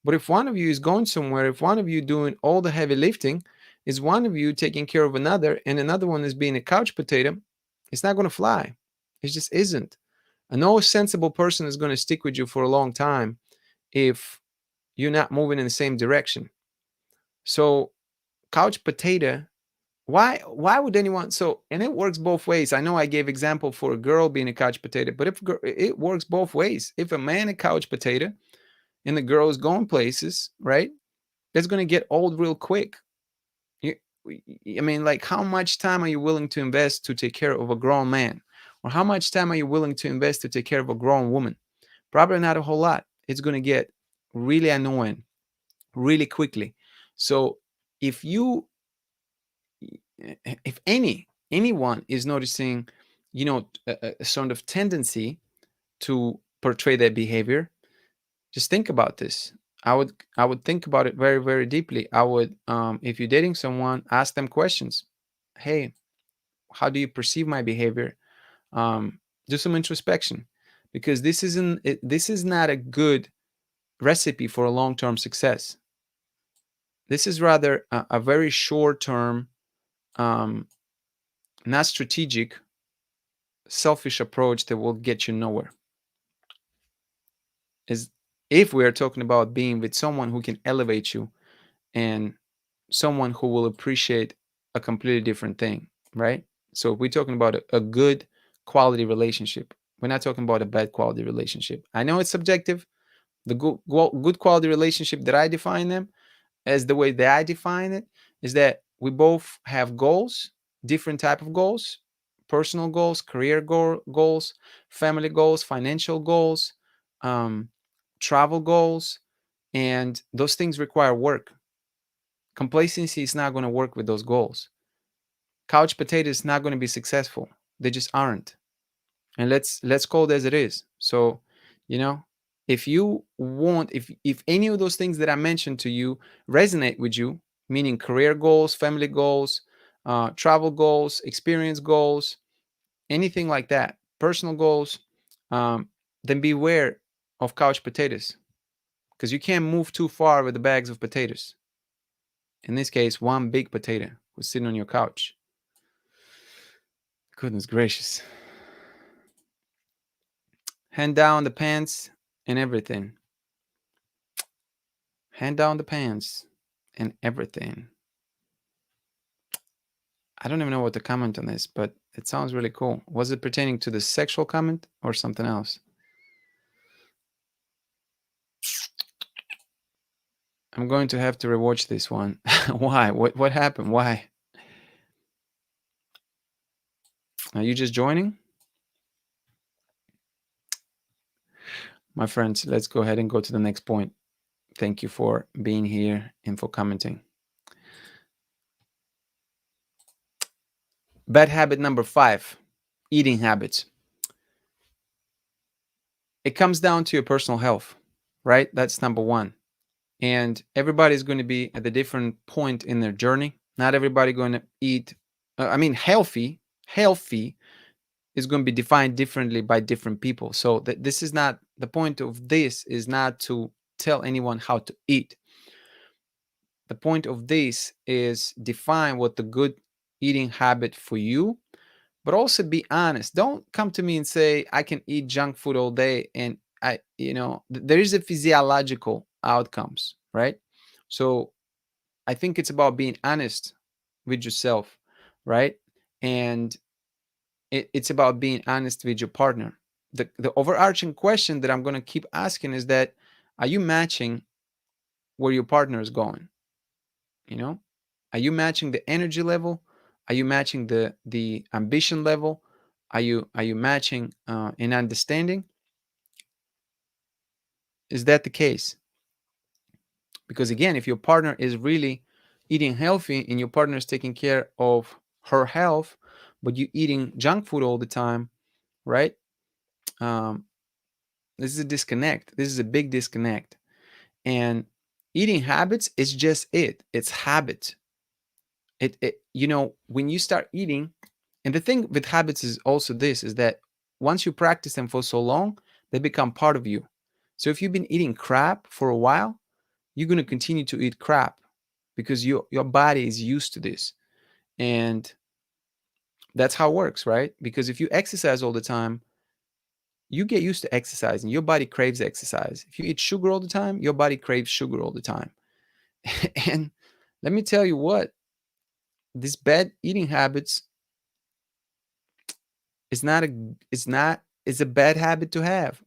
But if one of you is going somewhere, if one of you doing all the heavy lifting, is one of you taking care of another, and another one is being a couch potato, it's not going to fly. It just isn't. And no sensible person is going to stick with you for a long time if you're not moving in the same direction. So, couch potato, why would anyone? So, and it works both ways. I know I gave example for a girl being a couch potato, but if it works both ways. If a man a couch potato and the girl is going places, right? That's going to get old real quick. You, I mean, like, how much time are you willing to invest to take care of a grown man? Or how much time are you willing to invest to take care of a grown woman? Probably not a whole lot. It's going to get really annoying really quickly. So if you, if anyone is noticing, a sort of tendency to portray their behavior, just think about this. I would think about it very, very deeply. I would, if you're dating someone, ask them questions. Hey, how do you perceive my behavior? Do some introspection, because this is not a good recipe for a long-term success. This is rather a very short-term, um, not strategic, selfish approach that will get you nowhere. Is if we are talking about being with someone who can elevate you and someone who will appreciate a completely different thing, right? So if we're talking about a good quality relationship. We're not talking about a bad quality relationship. I know it's subjective. The good quality relationship that I define them as, the way that I define it, is that we both have goals, different type of goals, personal goals, career goals, family goals, financial goals, um, travel goals, and those things require work. Complacency is not going to work with those goals. Couch potatoes is not going to be successful. They just aren't. And let's call it as it is. So, you know, if you want, if any of those things that I mentioned to you resonate with you, meaning career goals, family goals, travel goals, experience goals, anything like that, personal goals, um, then beware of couch potatoes, because you can't move too far with the bags of potatoes. In this case, one big potato was sitting on your couch. Goodness gracious. Hand down the pants and everything. Hand down the pants and everything. I don't even know what to comment on this, but it sounds really cool. Was it pertaining to the sexual comment or something else? I'm going to have to rewatch this one. Why? What happened? Why? Are you just joining? My friends, let's go ahead and go to the next point. Thank you for being here and for commenting. Bad habit number 5, eating habits. It comes down to your personal health, right? That's number 1. And everybody's going to be at a different point in their journey. Not everybody going to eat, healthy is going to be defined differently by different people. So this is not the point of this, is not to tell anyone how to eat. The point of this is define what the good eating habit for you, but also be honest. Don't come to me and say I can eat junk food all day, and there is a physiological outcomes, right? So I think it's about being honest with yourself, right? And it's about being honest with your partner. The overarching question that I'm going to keep asking is that, are you matching where your partner is going? You know, are you matching the energy level? Are you matching the ambition level? Are you matching in understanding? Is that the case? Because again, if your partner is really eating healthy and your partner is taking care of her health, but you eating junk food all the time, right? Um, this is a disconnect. This is a big disconnect. And eating habits is just it. It's habit. When you start eating, And the thing with habits is also this, is that once you practice them for so long, they become part of you. So if you've been eating crap for a while, you're going to continue to eat crap because your body is used to this. And that's how it works, right? Because if you exercise all the time, you get used to exercising. Your body craves exercise. If you eat sugar all the time, your body craves sugar all the time. And let me tell you what, these bad eating habits is not a it's not it's a bad habit to have.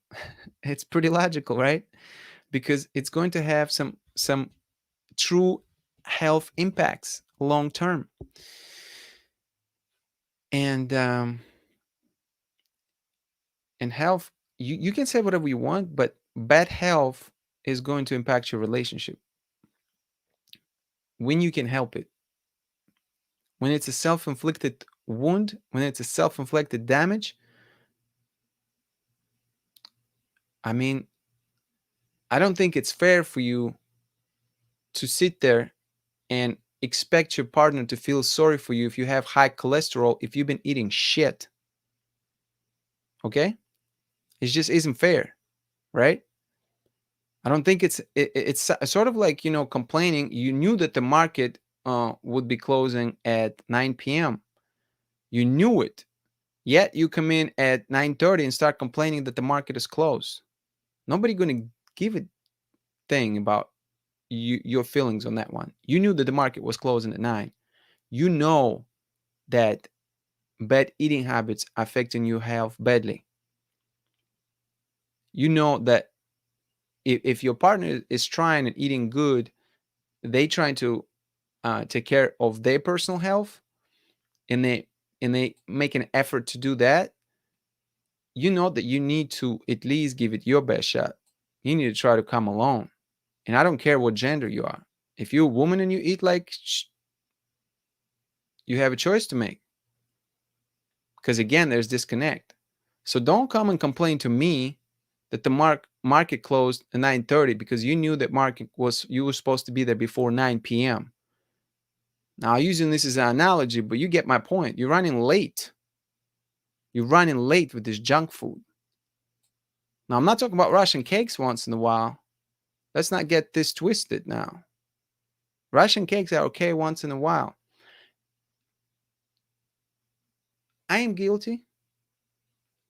It's pretty logical, right? Because it's going to have some true health impacts long term. And health, you can say whatever you want, but bad health is going to impact your relationship when you can help it. When it's a self-inflicted wound, when it's a self-inflicted damage, I mean, I don't think it's fair for you to sit there and expect your partner to feel sorry for you if you have high cholesterol, if you've been eating shit. Okay? It just isn't fair, right? I don't think it's sort of like, complaining. You knew that the market would be closing at 9 p.m. You knew it. Yet you come in at 9:30 and start complaining that the market is closed. Nobody going to give a thing about your feelings on that one. You knew that the market was closing at 9. You know that bad eating habits affecting your health badly. You know that if your partner is trying and eating good, they trying to take care of their personal health, and they make an effort to do that, you know that you need to at least give it your best shot. You need to try to come along. And I don't care what gender you are. If you're a woman and you eat like you have a choice to make. Because again, there's disconnect. So don't come and complain to me that the market closed at 9:30 because you knew that market was you were supposed to be there before 9 p.m. Now, using this as an analogy, but you get my point. You're running late. You're running late with this junk food. Now, I'm not talking about Russian cakes once in a while. Let's not get this twisted now. Russian cakes are okay once in a while. I am guilty.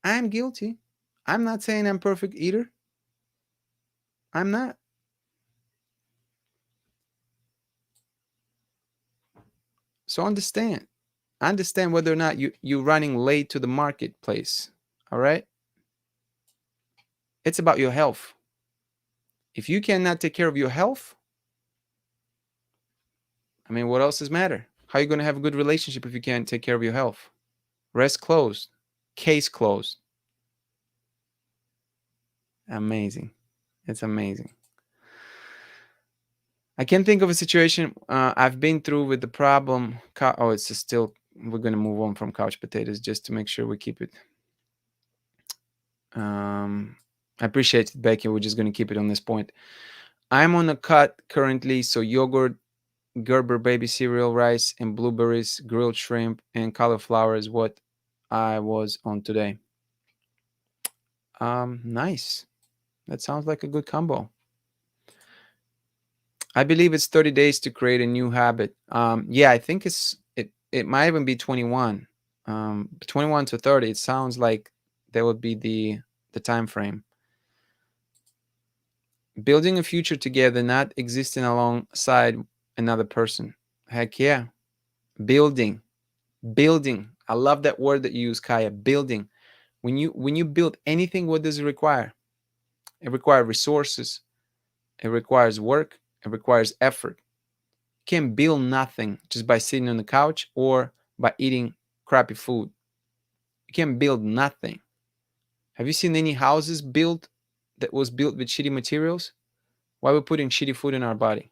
I am guilty. I'm not saying I'm perfect eater. I'm not. So understand. Understand whether or not you're running late to the marketplace. All right? It's about your health. If you cannot take care of your health, I mean, what else does matter? How are you going to have a good relationship if you can't take care of your health? Rest closed. Case closed. Amazing. It's amazing. I can think of a situation I've been through with the problem. Oh, it's still, we're going to move on from couch potatoes just to make sure we keep it. I appreciate it, Becky. We're just going to keep it on this point. I'm on a cut currently, so yogurt, Gerber baby cereal, rice, and blueberries, grilled shrimp, and cauliflower is what I was on today. Nice. That sounds like a good combo. I believe it's 30 days to create a new habit. Yeah, I think it might even be 21. 21 to 30. It sounds like that would be the time frame. Building a future together, not existing alongside another person. Heck yeah. Building. Building. I love that word that you use, Kaya. Building. When you build anything, what does it require? It requires resources. It requires work. It requires effort. You can't build nothing just by sitting on the couch or by eating crappy food. You can't build nothing. Have you seen any houses built that was built with shitty materials? Why are we putting shitty food in our body?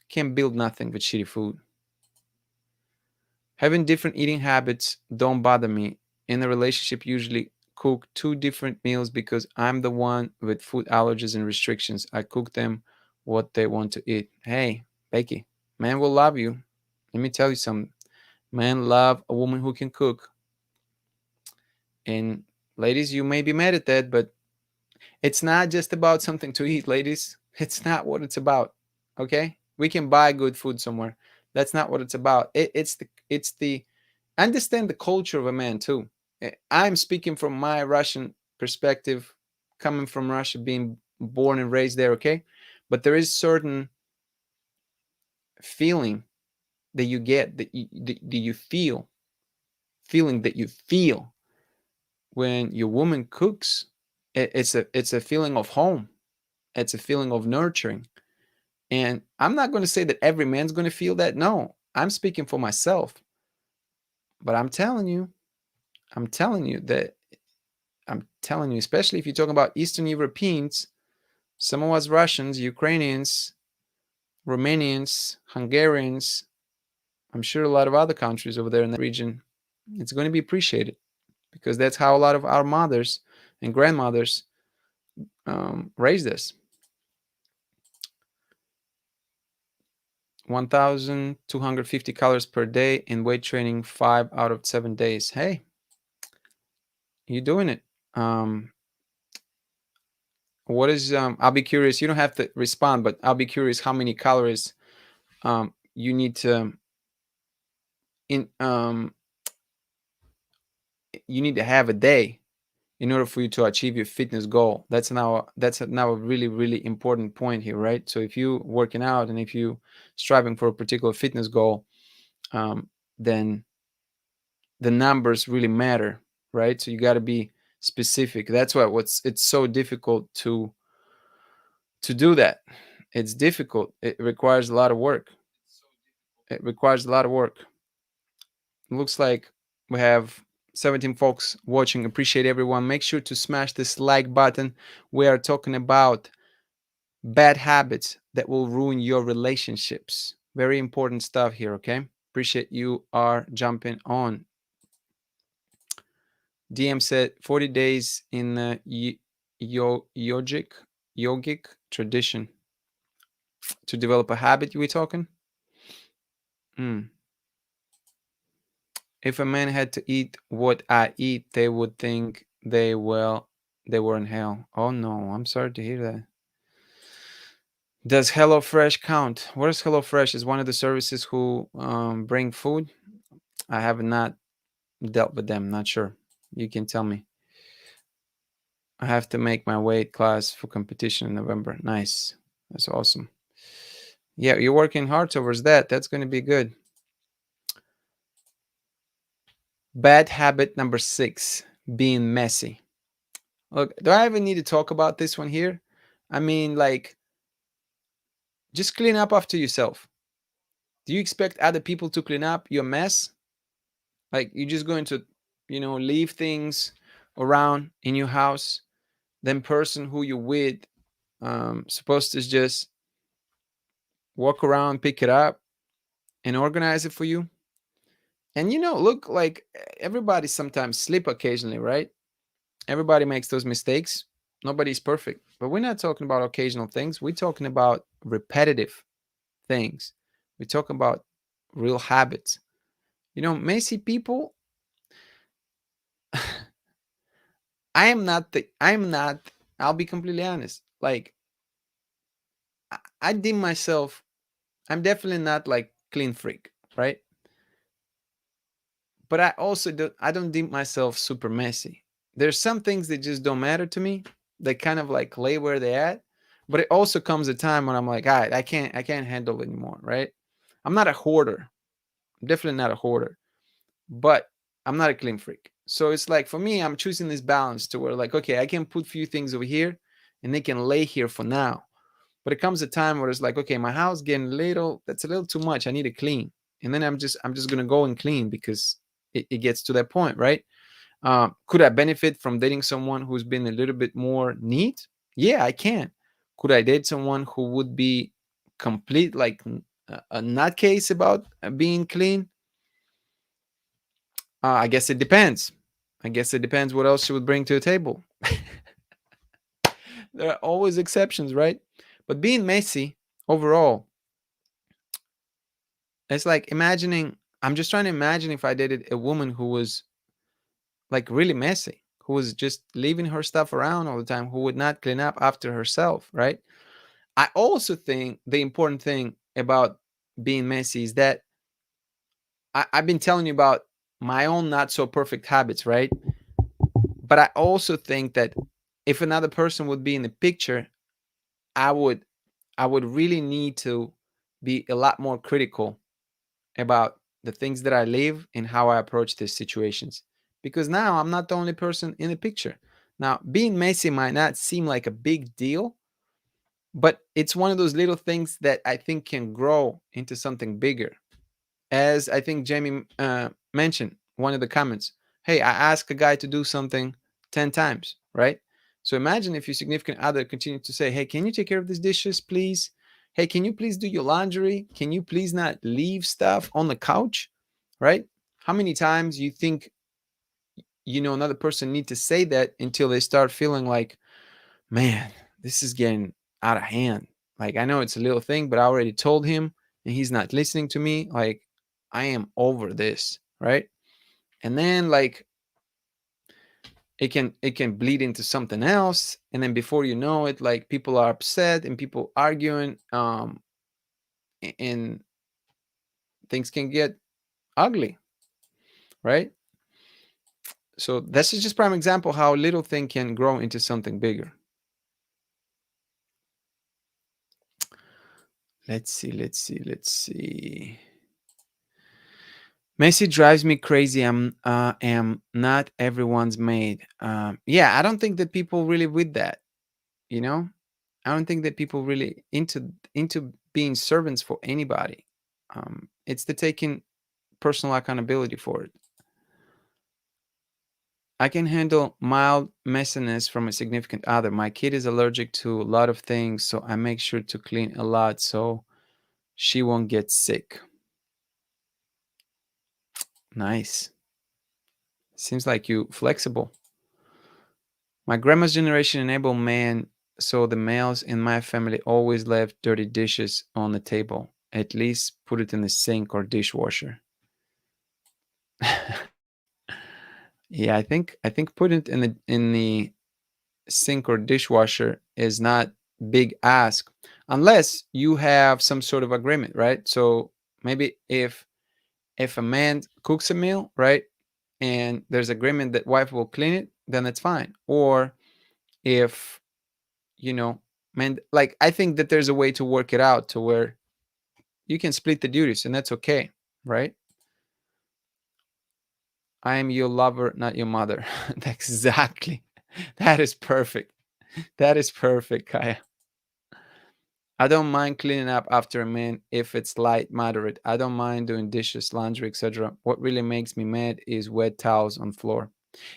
Can't build nothing with shitty food. Having different eating habits don't bother me. In a relationship, usually cook two different meals because I'm the one with food allergies and restrictions. I cook them what they want to eat. Hey, Becky, man will love you. Let me tell you something. Men love a woman who can cook. And ladies, you may be mad at that, but it's not just about something to eat, ladies. It's not what it's about. Okay? We can buy good food somewhere. That's not what it's about. It's the understand the culture of a man too. I'm speaking from my Russian perspective, coming from Russia, being born and raised there, okay? But there is certain feeling that you get that you feel, feeling that you feel when your woman cooks. It's a feeling of home. It's a feeling of nurturing. And I'm not going to say that every man's going to feel that. No, I'm speaking for myself. But I'm telling you that I'm telling you, especially if you're talking about Eastern Europeans, some of us Russians, Ukrainians, Romanians, Hungarians, I'm sure a lot of other countries over there in that region, it's going to be appreciated because that's how a lot of our mothers and grandmothers raised us. 1,250 calories per day in weight training 5 out of 7 days. Hey, you're doing it. Um, what is, I'll be curious. You don't have to respond, but I'll be curious how many calories you need to in you need to have a day in order for you to achieve your fitness goal. That's now a really really important point here, right? So if you working out and if you striving for a particular fitness goal, then the numbers really matter, right? So you got to be specific. That's why what's it's so difficult to do that. It's difficult. It requires a lot of work. It requires a lot of work. It looks like we have 17 folks watching. Appreciate everyone. Make sure to smash this like button. We are talking about bad habits that will ruin your relationships. Very important stuff here, okay? Appreciate you are jumping on. DM said 40 days in the yogic tradition to develop a habit. You were talking? Mm. If a man had to eat what I eat, they would think they were in hell. Oh no, I'm sorry to hear that. Does HelloFresh count? What is HelloFresh? Is one of the services who bring food? I have not dealt with them. Not sure. You can tell me. I have to make my weight class for competition in November. Nice. That's awesome. Yeah, you're working hard towards that. That's going to be good. Bad habit number 6, being messy. Look, do I even need to talk about this one here? I mean, like, just clean up after yourself. Do you expect other people to clean up your mess? Like, you're just going to, leave things around in your house. Then person who you're with supposed to just walk around, pick it up, and organize it for you. And look, like everybody sometimes slip occasionally, right? Everybody makes those mistakes. Nobody's perfect. But we're not talking about occasional things. We're talking about repetitive things. We're talking about real habits. Messy people, I'm not, I'll be completely honest. Like, I deem myself, I'm definitely not like clean freak, right? But I don't deem myself super messy. There's some things that just don't matter to me. They kind of like lay where they at. But it also comes a time when I'm like, all right, I can't handle it anymore, right? I'm not a hoarder. I'm definitely not a hoarder, but I'm not a clean freak. So it's like for me, I'm choosing this balance to where like, okay, I can put few things over here and they can lay here for now. But it comes a time where it's like, okay, my house getting that's a little too much. I need to clean. And then I'm just gonna go and clean because it gets to that point, right? Could I benefit from dating someone who's been a little bit more neat? Yeah, I can. Could I date someone who would be complete like a nutcase about being clean? I guess it depends. I guess it depends what else she would bring to the table. There are always exceptions, right? But being messy overall, it's like imagining I'm just trying to imagine if I dated a woman who was like really messy, who was just leaving her stuff around all the time, who would not clean up after herself, right? I also think the important thing about being messy is that I've been telling you about my own not so perfect habits, right? But I also think that if another person would be in the picture, I would I would really need to be a lot more critical about the things that I live and how I approach these situations. Because now I'm not the only person in the picture. Now, being messy might not seem like a big deal, but it's one of those little things that I think can grow into something bigger. As I think Jamie mentioned, one of the comments, hey, I asked a guy to do something 10 times, right? So imagine if your significant other continued to say, hey, can you take care of these dishes, please? Hey, can you please do your laundry? Can you please not leave stuff on the couch, right? How many times you think, another person need to say that until they start feeling like, man, this is getting out of hand. Like, I know it's a little thing, but I already told him and he's not listening to me. Like, I am over this, right? And then like it can bleed into something else, and then before you know it, like people are upset and people arguing, and things can get ugly, right? So that's just prime example how a little thing can grow into something bigger. Let's see. Messi drives me crazy. Am not everyone's maid. Yeah, I don't think that people really with that. You know, I don't think that people really into being servants for anybody. It's the taking personal accountability for it. I can handle mild messiness from a significant other. My kid is allergic to a lot of things, so I make sure to clean a lot so she won't get sick. Nice. Seems like you flexible. My grandma's generation enabled man, so the males in my family always left dirty dishes on the table. At least put it in the sink or dishwasher. Yeah, I think putting it in the sink or dishwasher is not big ask unless you have some sort of agreement, right? So maybe if a man cooks a meal, right, and there's agreement that wife will clean it, then that's fine. Or if you know, man, like I think that there's a way to work it out to where you can split the duties and that's okay, right? I am your lover, not your mother. Exactly. That is perfect. That is perfect, Kaya. I don't mind cleaning up after a man if it's light, moderate. I don't mind doing dishes, laundry, etc. What really makes me mad is wet towels on floor.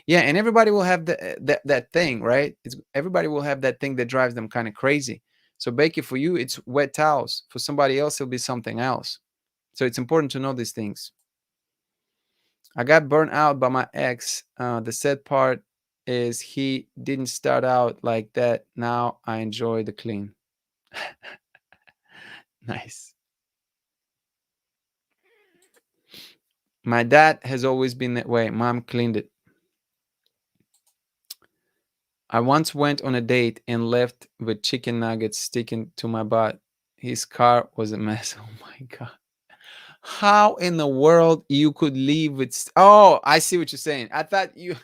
Yeah, and everybody will have that thing, right? It's everybody will have that thing that drives them kind of crazy. So Becky, for you, it's wet towels. For somebody else, it'll be something else. So it's important to know these things. I got burnt out by my ex. The sad part is he didn't start out like that. Now I enjoy the clean. Nice. My dad has always been that way. Mom cleaned it. I once went on a date and left with chicken nuggets sticking to my butt. His car was a mess. Oh my god. How in the world you could leave with oh, I see what you're saying. I thought you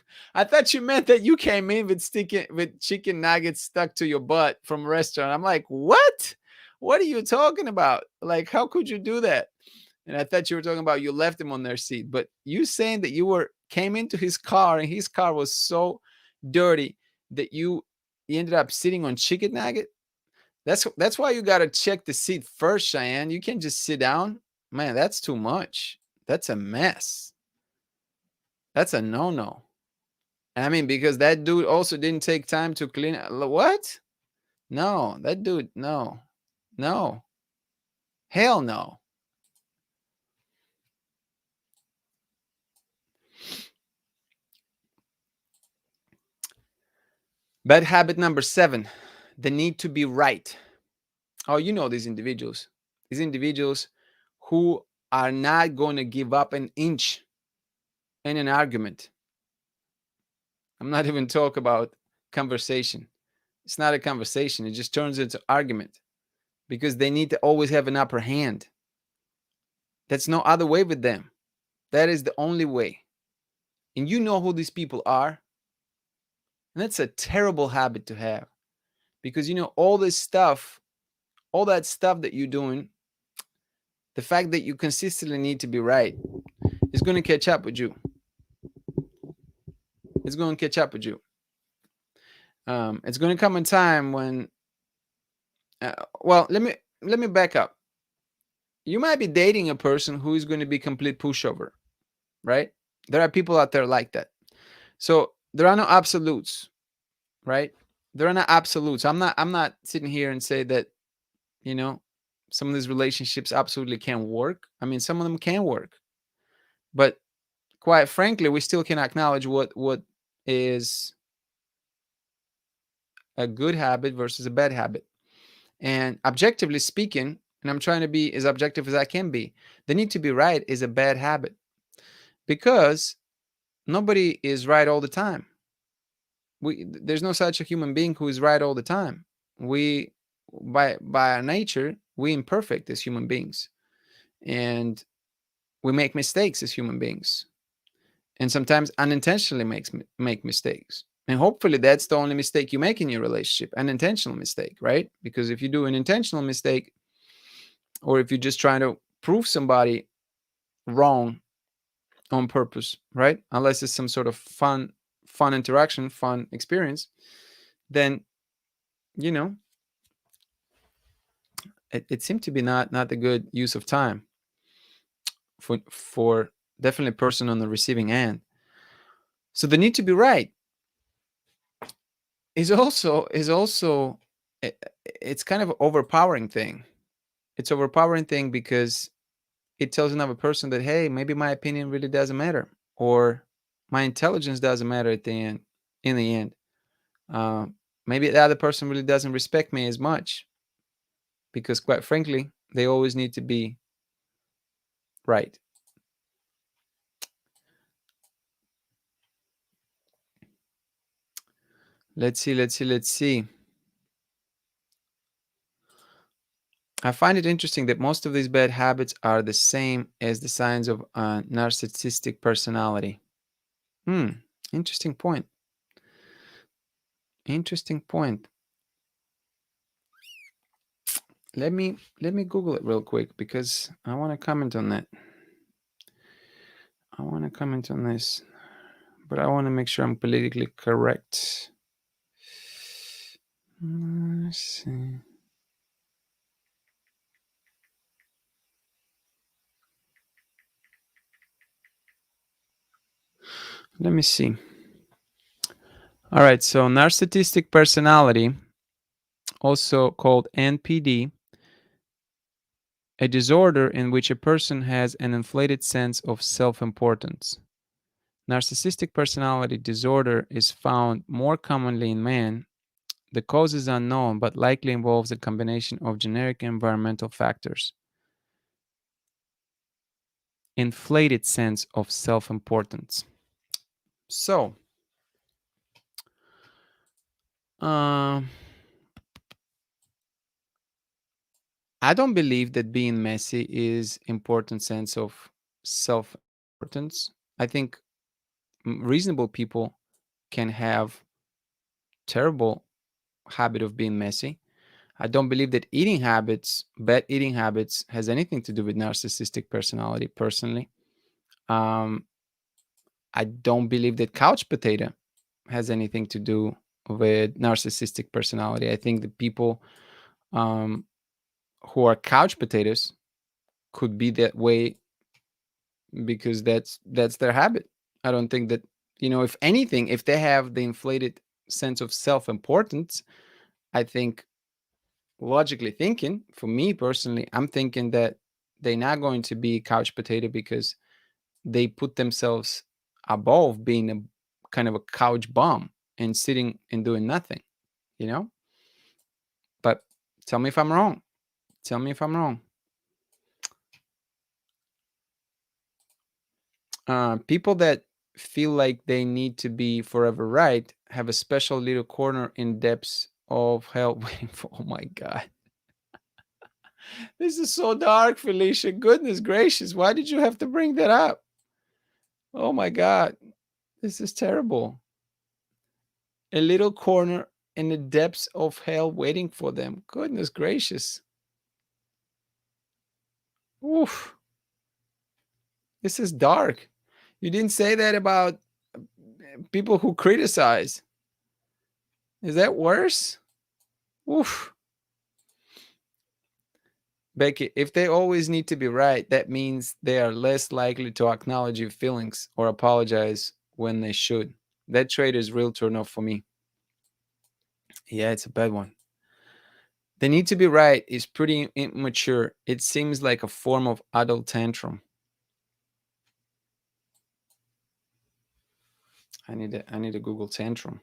meant that you came in with chicken nuggets stuck to your butt from a restaurant. I'm like, "What? What are you talking about? Like how could you do that?" And I thought you were talking about you left him on their seat, but you saying that you were came into his car and his car was so dirty that you ended up sitting on chicken nugget. That's why you gotta check the seat first, Cheyenne. You can't just sit down. Man, that's too much. That's a mess. That's a no-no. I mean, because that dude also didn't take time to clean. What? No, that dude. No, no, hell no. Bad habit number 7: the need to be right. Oh, you know these individuals. These individuals who are not going to give up an inch in an argument. I'm not even talking about conversation. It's not a conversation. It just turns into argument because they need to always have an upper hand. That's no other way with them. That is the only way. And you know who these people are. And that's a terrible habit to have because, all this stuff, all that stuff that you're doing, the fact that you consistently need to be right is going to catch up with you. It's going to catch up with you. It's going to come a time when, well, let me back up. You might be dating a person who is going to be complete pushover, right? There are people out there like that. So there are no absolutes, right? There are no absolutes. I'm not sitting here and say that, you know, some of these relationships absolutely can't work. I mean, some of them can work. But quite frankly, we still can acknowledge what is a good habit versus a bad habit. And objectively speaking, and I'm trying to be as objective as I can be, the need to be right is a bad habit because nobody is right all the time. There's no such a human being who is right all the time. We by our nature, we imperfect as human beings. And we make mistakes as human beings. And sometimes unintentionally make mistakes. And hopefully that's the only mistake you make in your relationship, an intentional mistake, right? Because if you do an intentional mistake, or if you're just trying to prove somebody wrong on purpose, right? Unless it's some sort of fun interaction, fun experience, then you know it seemed to be not a good use of time for definitely a person on the receiving end. So the need to be right is also it's kind of an overpowering thing. It's overpowering thing because it tells another person that, hey, maybe my opinion really doesn't matter, or my intelligence doesn't matter at the end. In the end, uh, maybe the other person really doesn't respect me as much because, quite frankly, they always need to be right. Let's see. I find it interesting that most of these bad habits are the same as the signs of a narcissistic personality. Hmm. Interesting point. Interesting point. Let me Google it real quick because I want to comment on that. I want to comment on this, but I want to make sure I'm politically correct. Let's see. Let me see. All right, so narcissistic personality, also called NPD, a disorder in which a person has an inflated sense of self-importance. Narcissistic personality disorder is found more commonly in men. The cause is unknown, but likely involves a combination of generic environmental factors. Inflated sense of self-importance. So, um, I don't believe that being messy is important sense of self-importance. I think reasonable people can have terrible habit of being messy. I don't believe that bad eating habits, has anything to do with narcissistic personality. Personally, um, I don't believe that couch potato has anything to do with narcissistic personality. I think that people um, who are couch potatoes could be that way because that's their habit. I don't think that, if anything, if they have the inflated sense of self-importance, I think, logically thinking, for me personally, I'm thinking that they're not going to be couch potato because they put themselves above being a kind of a couch bum and sitting and doing nothing, you know? But tell me if I'm wrong. Tell me if I'm wrong. People that feel like they need to be forever right have a special little corner in depths of hell waiting for. Oh my God. This is so dark, Felicia. Goodness gracious. Why did you have to bring that up? Oh my God. This is terrible. A little corner in the depths of hell waiting for them. Goodness gracious. Oof. This is dark. You didn't say that about people who criticize. Is that worse? Oof. Becky, if they always need to be right, that means they are less likely to acknowledge your feelings or apologize when they should. That trait is real turn off for me. Yeah, it's a bad one. The need to be right is pretty immature. It seems like a form of adult tantrum. I need a Google tantrum.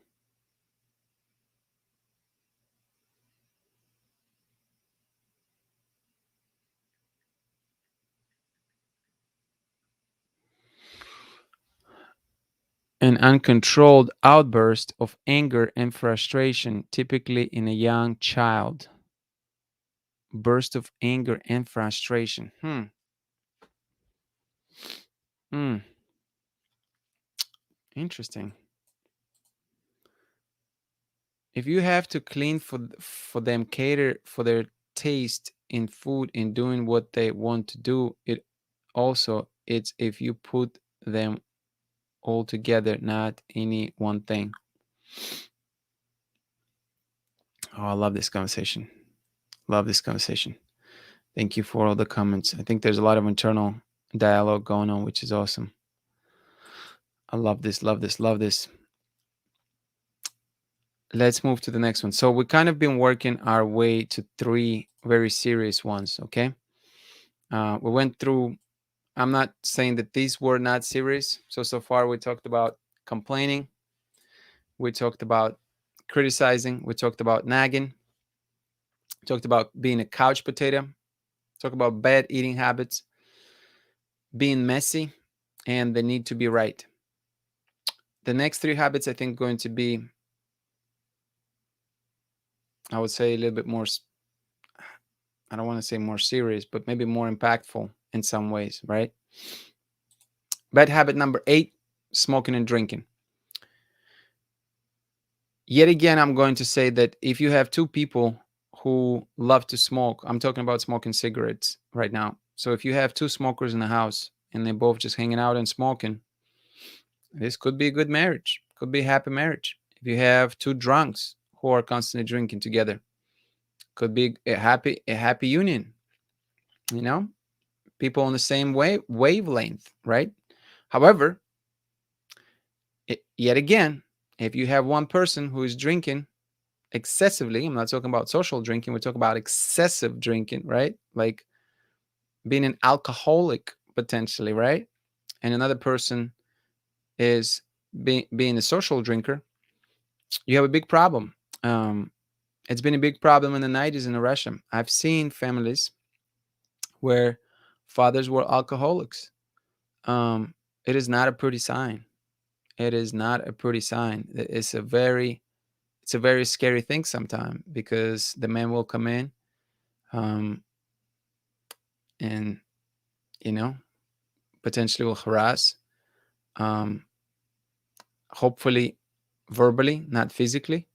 An uncontrolled outburst of anger and frustration, typically in a young child. Burst of anger and frustration. Hmm. Interesting. If you have to clean for them, cater for their taste in food and doing what they want to do, it's if you put them all together, not any one thing. Oh, I love this conversation. Love this conversation. Thank you for all the comments. I think there's a lot of internal dialogue going on, which is awesome. I love this, love this, love this. Let's move to the next one. So we kind of been working our way to three very serious ones, okay? We went through, I'm not saying that these were not serious. So far we talked about complaining, we talked about criticizing, we talked about nagging, talked about being a couch potato, talked about bad eating habits, being messy, and the need to be right. The next three habits I think going to be, I would say, a little bit more, I don't want to say more serious, but maybe more impactful in some ways, right? Bad habit number 8, smoking and drinking. Yet again, I'm going to say that if you have two people who love to smoke, I'm talking about smoking cigarettes right now. So if you have two smokers in the house and they're both just hanging out and smoking, this could be a good marriage, could be a happy marriage. If you have two drunks who are constantly drinking together, could be a happy union. You know, people on the same wavelength, right? However, yet again, if you have one person who is drinking excessively, I'm not talking about social drinking, we're talking about excessive drinking, right? Like being an alcoholic potentially, right? And another person is being a social drinker, you have a big problem. It's been a big problem in the 90s in Russia. I've seen families where fathers were alcoholics. It is not a pretty sign. It is not a pretty sign. It's a very scary thing sometimes because the man will come in, um, and you know potentially will harass, um, hopefully verbally, not physically,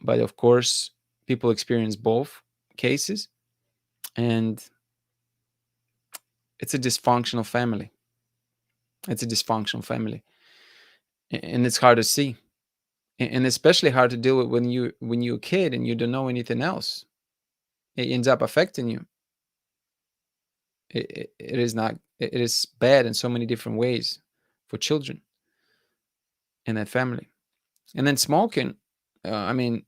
but of course people experience both cases, and it's a dysfunctional family. It's a dysfunctional family, and it's hard to see, and especially hard to deal with when you're a kid and you don't know anything else. It ends up affecting you. It is not. It is bad in so many different ways for children in that family. And then smoking. I mean,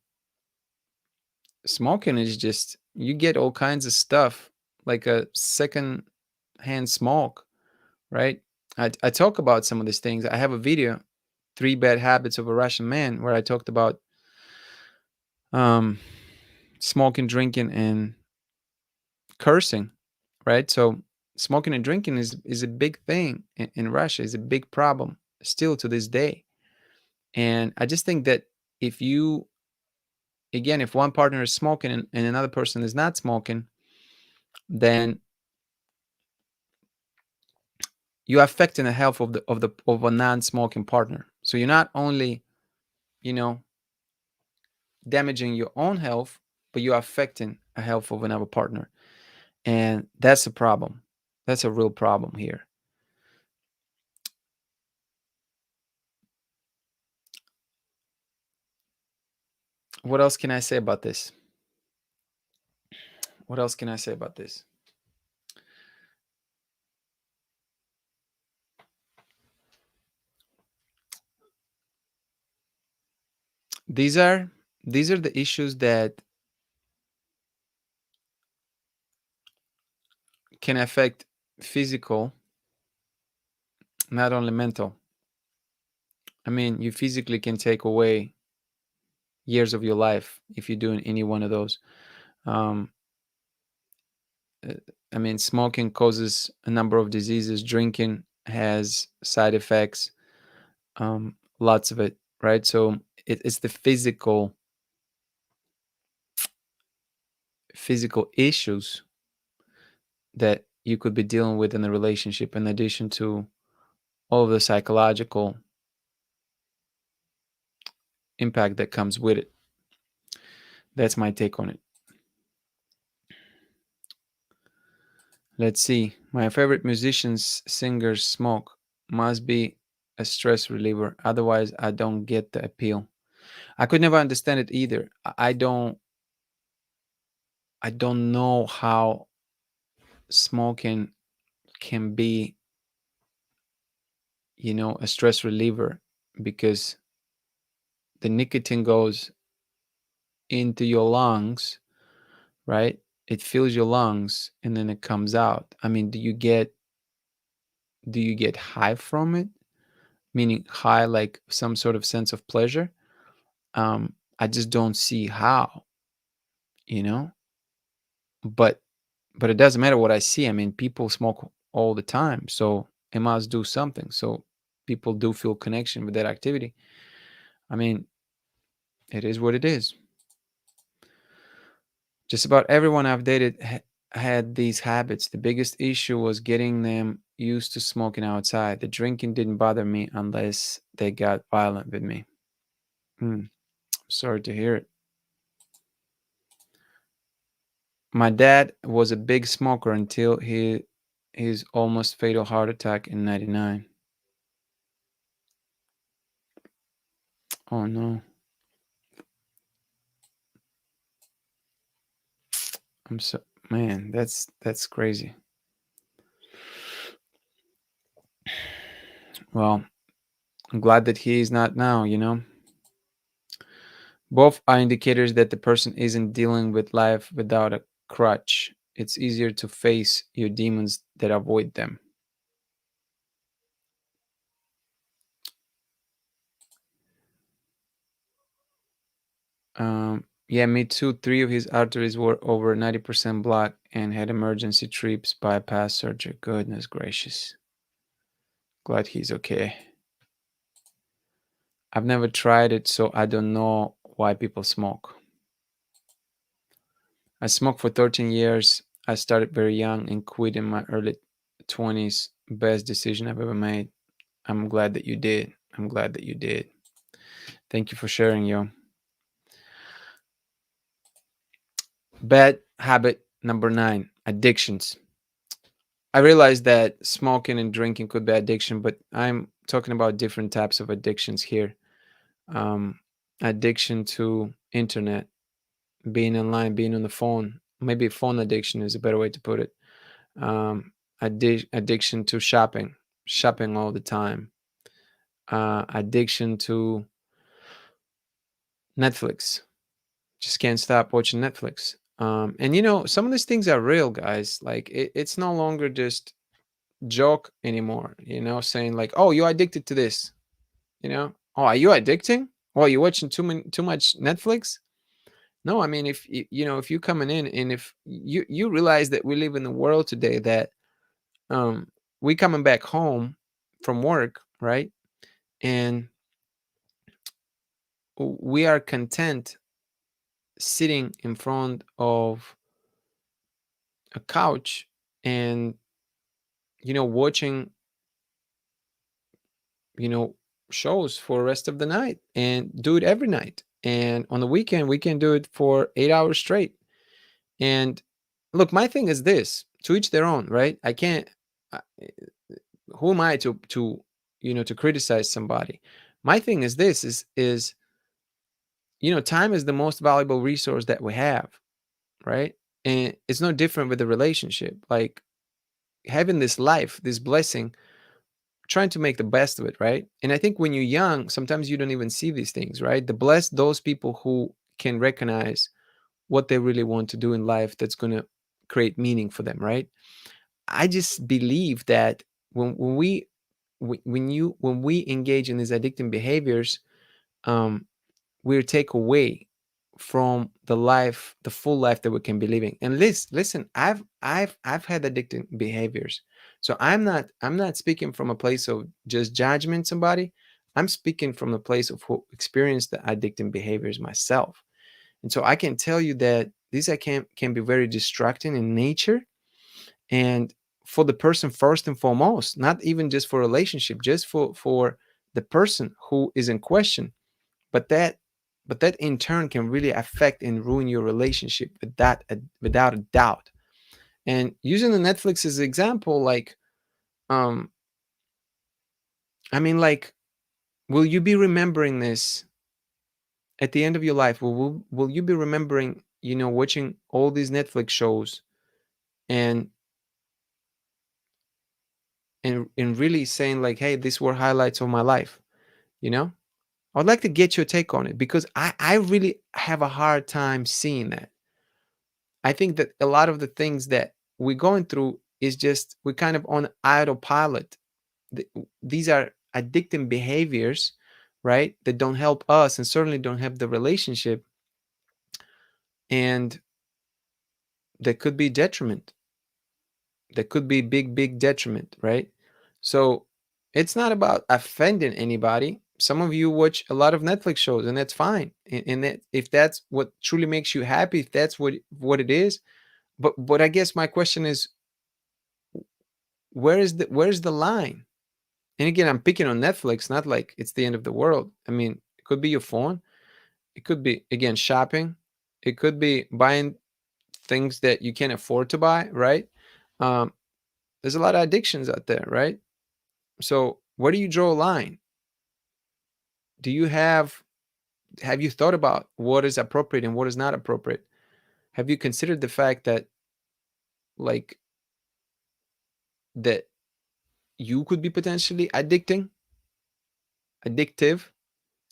smoking is just you get all kinds of stuff like a second hand smoke, right? I talk about some of these things. I have a video, Three Bad Habits of a Russian Man, where I talked about um, smoking, drinking, and cursing, right? So Smoking and drinking is a big thing in Russia. Is a big problem still to this day. And I just think that if you, again, if one partner is smoking and another person is not smoking, then you're affecting the health of a non-smoking partner. So you're not only, you know, damaging your own health, but you're affecting the health of another partner. And that's a problem. That's a real problem here. What else can I say about this? What else can I say about this? These are these are the issues that can affect physical, not only mental. I mean, you physically can take away years of your life if you're doing any one of those. Um, uh, I mean, smoking causes a number of diseases. Drinking has side effects, lots of it, right? So it's the physical issues that you could be dealing with in a relationship, in addition to all of the psychological impact that comes with it. That's my take on it. Let's see. My favorite musicians, singers smoke. Must be a stress reliever. Otherwise, I don't get the appeal. I could never understand it either. I don't know how smoking can be, a stress reliever, because the nicotine goes into your lungs, right? It fills your lungs and then it comes out. I mean, do you get high from it? Meaning high, like some sort of sense of pleasure? I just don't see how, you know. But it doesn't matter what I see. I mean, people smoke all the time, so it must do something. So people do feel connection with that activity. I mean, it is what it is. Just about everyone I've dated had these habits. The biggest issue was getting them used to smoking outside. The drinking didn't bother me unless they got violent with me. Hmm. Sorry to hear it. My dad was a big smoker until his almost fatal heart attack in '99. Oh no. I'm so Man, that's crazy. Well, I'm glad that he is not now. Both are indicators that the person isn't dealing with life without a crutch. It's easier to face your demons than avoid them. Yeah, me too. Three of his arteries were over 90% blocked and had emergency trips bypass surgery. Goodness gracious. Glad he's okay. I've never tried it, so I don't know why people smoke. I smoked for 13 years. I started very young and quit in my early 20s. Best decision I've ever made. I'm glad that you did. I'm glad that you did. Thank you for sharing, yo. Bad habit number 9, addictions. I realize that smoking and drinking could be addiction, but I'm talking about different types of addictions here. Um, Addiction to internet, being online, being on the phone. Maybe phone addiction is a better way to put it. Addiction to shopping all the time. Addiction to Netflix, just can't stop watching Netflix. And some of these things are real, guys. Like it's no longer just joke anymore. Saying like, "Oh, you're addicted to this." "Oh, are you addicting? Oh, you watching too much Netflix?" No, I mean, if you coming in and if you realize that we live in a world today that um, we coming back home from work, right? And we are content sitting in front of a couch and watching you know shows for the rest of the night, and do it every night, and on the weekend we can do it for 8 hours straight. And look, my thing is this: to each their own, right? I can't I- who am I to criticize somebody? My thing is this: is time is the most valuable resource that we have, right? And it's no different with the relationship. Like, having this life, this blessing, trying to make the best of it, right? And I think when you're young, sometimes you don't even see these things, right? The blessed those people who can recognize what they really want to do in life that's going to create meaning for them, right? I just believe that when we when we engage in these addicting behaviors, um, we take away from the life, the full life that we can be living. And listen, I've had addicting behaviors. So I'm not speaking from a place of just judgment somebody. I'm speaking from a place of who experienced the addicting behaviors myself. And so I can tell you that these can be very distracting in nature, and for the person first and foremost, not even just for relationship, just for the person who is in question. But that but that in turn can really affect and ruin your relationship, without a doubt. And using the Netflix as an example, like, um I mean, like, will you be remembering this at the end of your life? Will you be remembering, watching all these Netflix shows, and and really saying like, hey, these were highlights of my life, you know I'd like to get your take on it, because I really have a hard time seeing that. I think that a lot of the things that we're going through is just we're kind of on autopilot. These are addicting behaviors, right? That don't help us and certainly don't help the relationship, and that could be detriment. That could be big detriment, right? So it's not about offending anybody. Some of you watch a lot of Netflix shows, and that's fine. And that, if that's what truly makes you happy, if that's what it is. But I guess my question is, where's the line? And again, I'm picking on Netflix, not like it's the end of the world. I mean, it could be your phone. It could be, again, shopping. It could be buying things that you can't afford to buy, right? Um, there's a lot of addictions out there, right? So where do you draw a line? Do you have you thought about what is appropriate and what is not appropriate? Have you considered the fact that, like, that you could be potentially addictive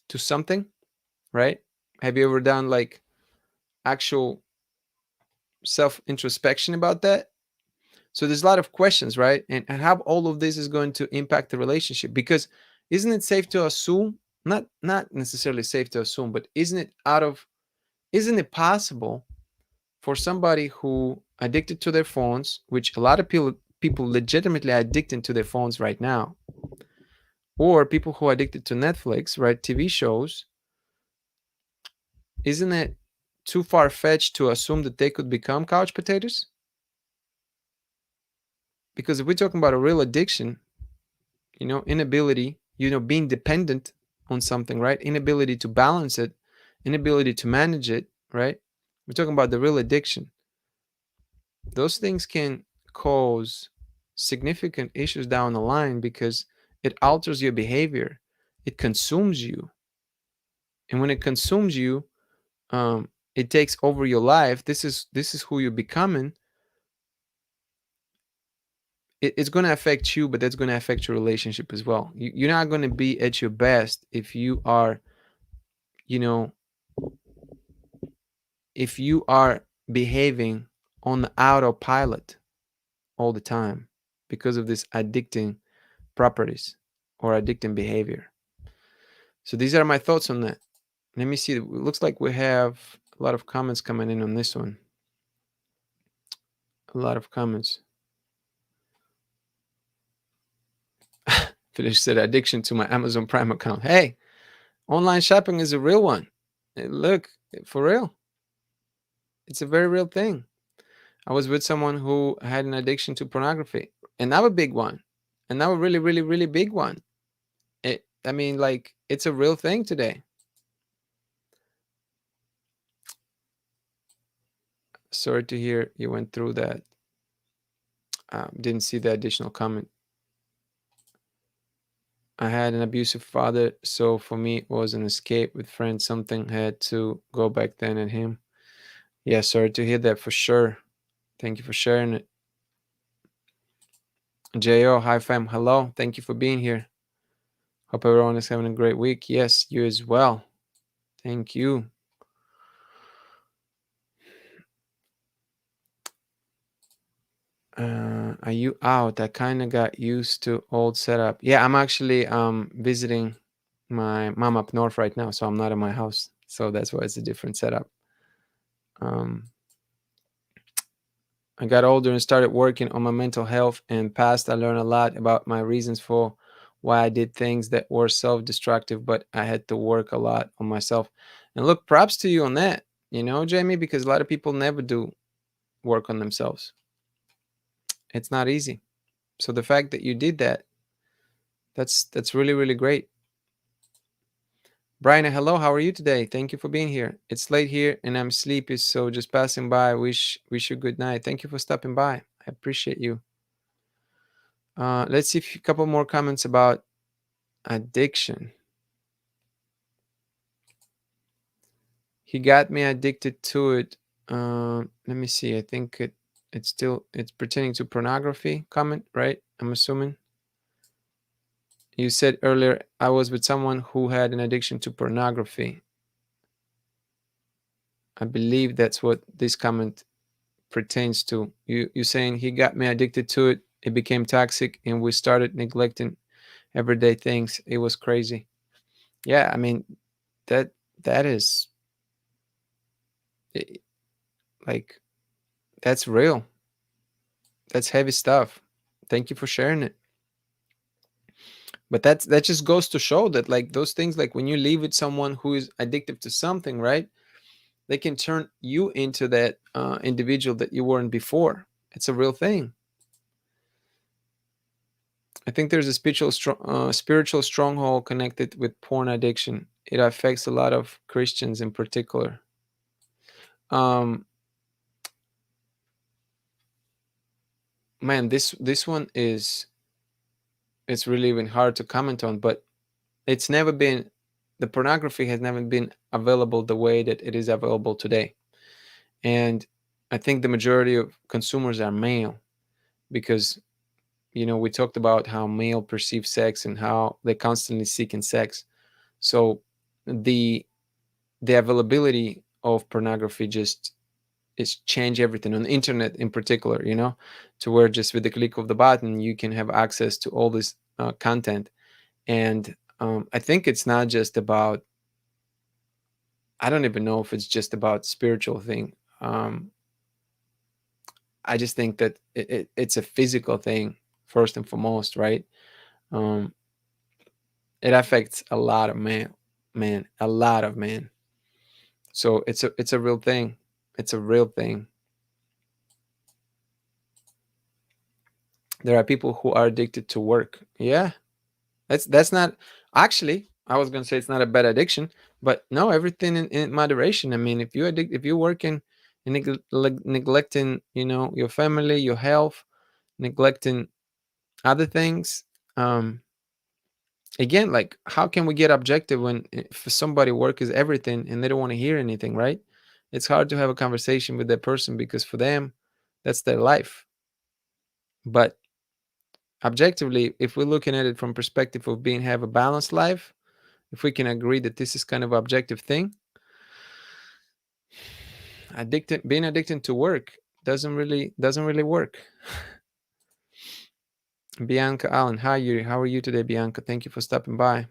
to something, right? Have you ever done like actual self introspection about that? So there's a lot of questions, right? And how all of this is going to impact the relationship. Because isn't it safe to assume, not necessarily safe to assume, but isn't it possible for somebody who addicted to their phones, which a lot of people legitimately are addicted to their phones right now, or people who are addicted to Netflix, right, TV shows, isn't it too far fetched to assume that they could become couch potatoes? Because if we're talking about a real addiction, inability, being dependent on something, right? Inability to balance it, inability to manage it, right? We're talking about the real addiction. Those things can cause significant issues down the line because it alters your behavior, it consumes you. And when it consumes you, it takes over your life. This is who you're becoming. It's going to affect you, but that's going to affect your relationship as well. You're not going to be at your best you know if you are behaving on the autopilot all the time because of this addicting properties or addicting behavior. So these are my thoughts on that. Let me see. It looks like we have a lot of comments coming in on this one. A lot of comments. Felicia said addiction to my Amazon Prime account. Hey, online shopping is a real one. Look, for real, it's a very real thing. I was with someone who had an addiction to pornography, and now a big one, and now a really, really, really big one. I mean, like, it's a real thing today. Sorry to hear you went through that. Didn't see the additional comment. I had an abusive father, so for me it was an escape with friends. Something had to go back then at him. Yeah, sorry to hear that for sure. Thank you for sharing it. Jo, hi fam, hello. Thank you for being here. Hope everyone is having a great week. Yes, you as well. Thank you. Are you out? I kind of got used to old setup. Yeah, I'm actually visiting my mom up north right now, so I'm not in my house. So that's why it's a different setup. Um, I got older and started working on my mental health and past. I learned a lot about my reasons for why I did things that were self-destructive, but I had to work a lot on myself. And look, props to you on that, Jamie, because a lot of people never do work on themselves. It's not easy. So the fact that you did that, that's really, really great. Brian, hello, how are you today? Thank you for being here. It's late here and I'm sleepy, so just passing by. Wish you good night. Thank you for stopping by. I appreciate you. Let's see a couple more comments about addiction. He got me addicted to it. Let me see. I think it's pertaining to pornography. Comment, right? I'm assuming. You said earlier I was with someone who had an addiction to pornography. I believe that's what this comment pertains to. You saying he got me addicted to it. It became toxic, and we started neglecting everyday things. It was crazy. Yeah, I mean that that is eh, like that's real. That's heavy stuff. Thank you for sharing it. But that just goes to show that like those things, like when you live with someone who is addicted to something, right? They can turn you into that individual that you weren't before. It's a real thing. I think there's a spiritual stronghold connected with porn addiction. It affects a lot of Christians in particular. Um, Man, this one is it's really even hard to comment on, but it's never been the pornography has never been available the way that it is available today. And I think the majority of consumers are male because we talked about how male perceive sex and how they constantly seeking sex. So the the availability of pornography just is change everything on the internet in particular, to where just with the click of the button you can have access to all this content. And I think it's not just about, I don't even know if it's just about spiritual thing. I just think that it's a physical thing first and foremost, right? um, it affects a lot of man, a lot of men. So it's a real thing. It's a real thing. There are people who are addicted to work. Yeah, that's not actually. I was gonna say it's not a bad addiction, but no, everything in moderation. I mean, if you're working and neglecting, your family, your health, neglecting other things. Again, like how can we get objective when for somebody work is everything and they don't want to hear anything, right? It's hard to have a conversation with that person because for them, that's their life. But objectively, if we're looking at it from perspective of being have a balanced life, if we can agree that this is kind of objective thing, being addicted to work doesn't really work. Bianca Allen, hi Yuri, how are you today, Bianca? Thank you for stopping by.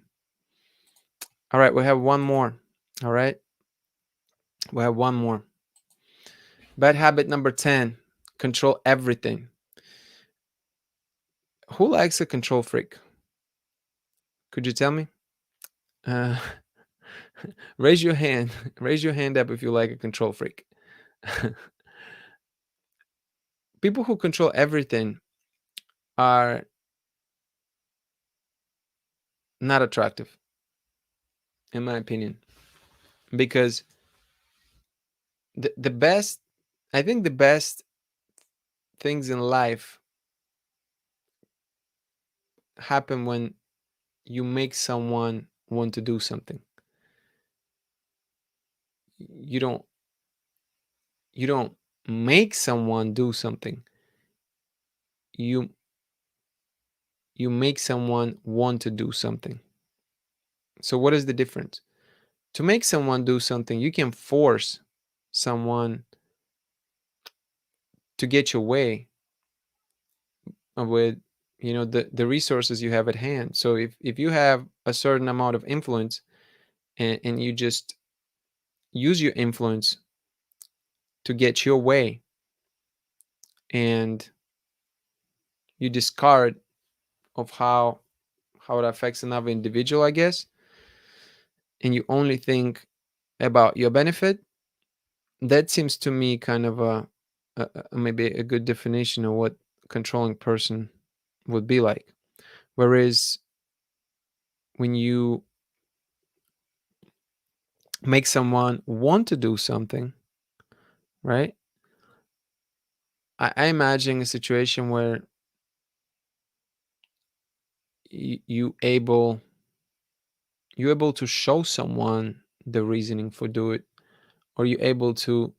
All right, we have one more. All right, we have one more. Bad habit number 10: control everything. Who likes a control freak? Could you tell me? Uh, raise your hand. Raise your hand up if you like a control freak. People who control everything are not attractive, in my opinion, because the best, I think the best things in life happen when you make someone want to do something. You don't you don't make someone do something. You you make someone want to do something. So what is the difference? To make someone do something, you can force someone to get your way with the resources you have at hand. So if you have a certain amount of influence, and you just use your influence to get your way, and you discard of how it affects another individual, I guess, and you only think about your benefit, that seems to me kind of maybe a good definition of what a controlling person would be like. Whereas when you make someone want to do something, right? I imagine a situation where you able to show someone the reasoning for do it, or you able to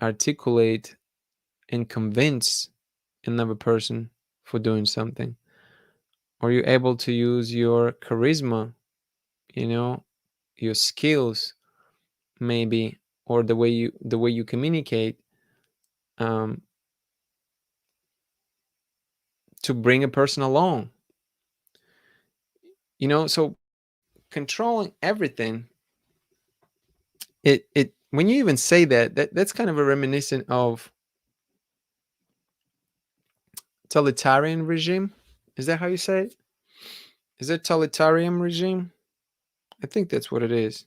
articulate and convince another person for doing something, or you able to use your charisma, you know your skills, maybe, or the way you communicate, um, to bring a person along. So controlling everything, it when you even say that's kind of a reminiscent of totalitarian regime. Is that how you say it? Is it totalitarian regime? I think that's what it is.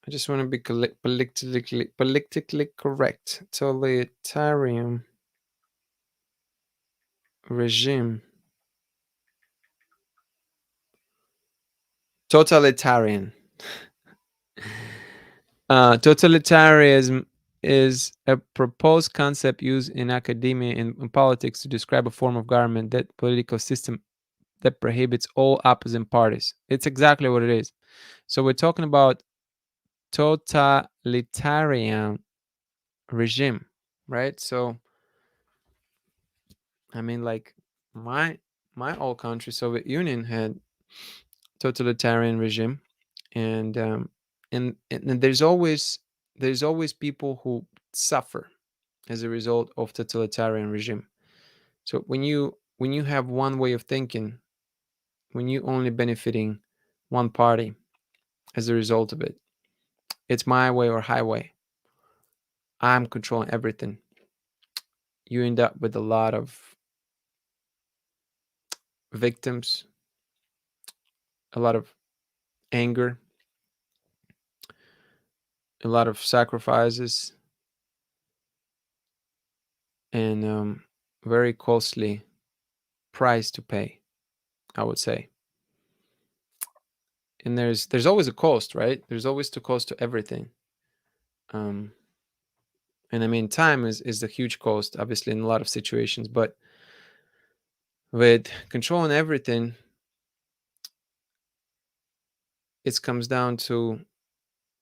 I just want to be politically correct. Totalitarian regime. Totalitarian. Totalitarianism is a proposed concept used in academia and politics to describe a form of government, that political system that prohibits all opposing parties. It's exactly what it is. So we're talking about totalitarian regime, right? So I mean, like, my old country, Soviet Union, had totalitarian regime, and and there's always people who suffer as a result of totalitarian regime. So when you have one way of thinking, when you only benefiting one party as a result of it, it's my way or highway. I'm controlling everything. You end up with a lot of victims, a lot of anger, a lot of sacrifices, and very costly price to pay, I would say. And there's always a cost, right? There's always the cost to everything. Um, and I mean, time is a huge cost, obviously, in a lot of situations. But with controlling everything, it comes down to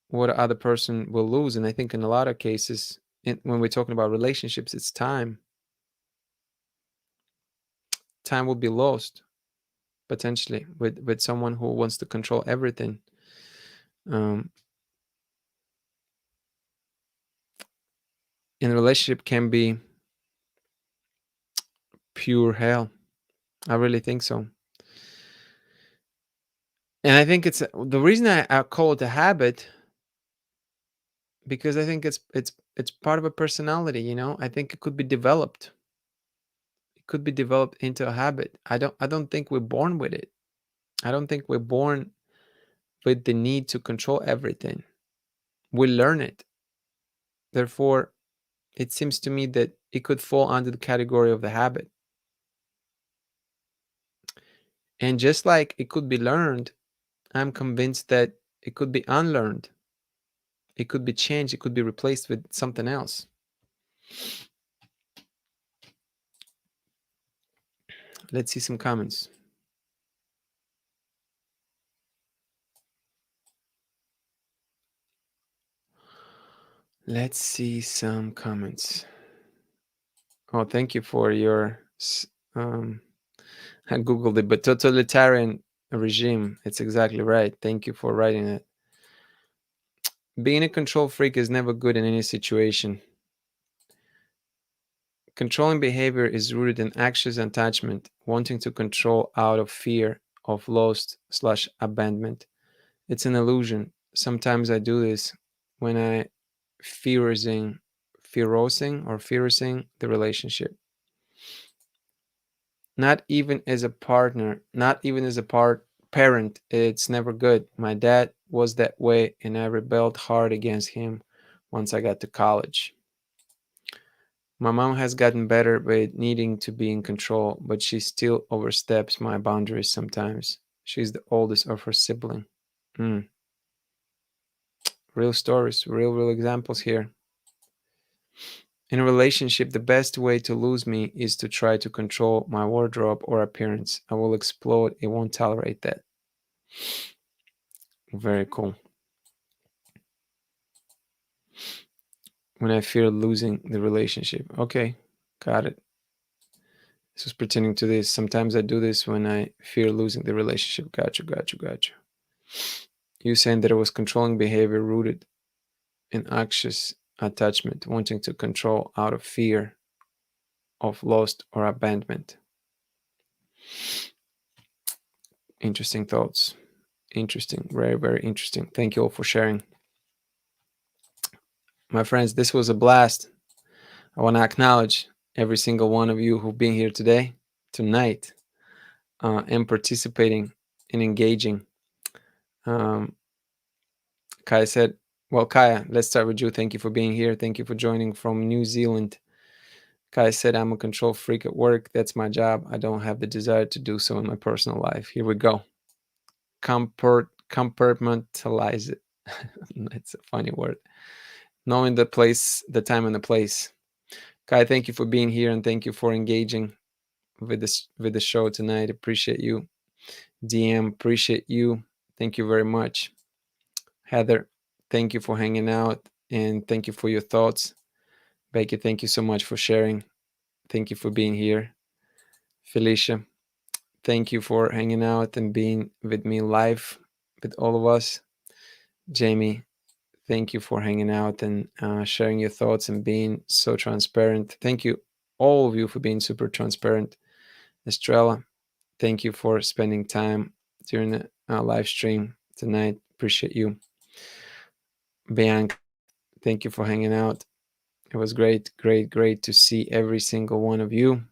what the other person will lose. And I think in a lot of cases, when we're talking about relationships, it's time. Time will be lost potentially with someone who wants to control everything. Um, in a relationship can be pure hell. I really think so. And I think it's the reason I call it a habit, because I think it's part of a personality. I think it could be developed. It could be developed into a habit. I don't think we're born with it. I don't think we're born with the need to control everything. We learn it. Therefore, it seems to me that it could fall under the category of the habit. And just like it could be learned, I'm convinced that it could be unlearned. It could be changed. It could be replaced with something else. Let's see some comments. Let's see some comments. Oh, thank you for your. I googled it, but totalitarian regime. It's exactly right. Thank you for writing it. Being a control freak is never good in any situation. Controlling behavior is rooted in anxious attachment, wanting to control out of fear of lost/abandonment. It's an illusion. Sometimes I do this when I fearing the relationship. Not even as a partner, not even as a parent, it's never good. My dad was that way, and I rebelled hard against him once I got to college. My mom has gotten better with needing to be in control, but she still oversteps my boundaries sometimes. She's the oldest of her sibling. Mm, real stories, real examples here. In a relationship, the best way to lose me is to try to control my wardrobe or appearance. I will explode. It won't tolerate that. Very cool. When I fear losing the relationship. Okay, got it. This was pertaining to this. Sometimes I do this when I fear losing the relationship. Gotcha. You saying that it was controlling behavior rooted in anxious attachment, wanting to control out of fear of lost or abandonment. Interesting thoughts. Interesting. Very interesting. Thank you all for sharing. My friends, this was a blast. I want to acknowledge every single one of you who've been here today, tonight, and participating and engaging. Um, Kaya said, well, Kaya, let's start with you. Thank you for being here. Thank you for joining from New Zealand. Kaya said, I'm a control freak at work. That's my job. I don't have the desire to do so in my personal life. Here we go. Compartmentalize it. That's a funny word. Knowing the place, the time and the place. Kai, thank you for being here and thank you for engaging with the show tonight. Appreciate you. DM, appreciate you. Thank you very much. Heather, thank you for hanging out and thank you for your thoughts. Becky, thank you so much for sharing. Thank you for being here. Felicia, thank you for hanging out and being with me live with all of us. Jamie, thank you for hanging out and sharing your thoughts and being so transparent. Thank you, all of you, for being super transparent. Estrella, thank you for spending time during the live stream tonight. Appreciate you. Bianca, thank you for hanging out. It was great to see every single one of you.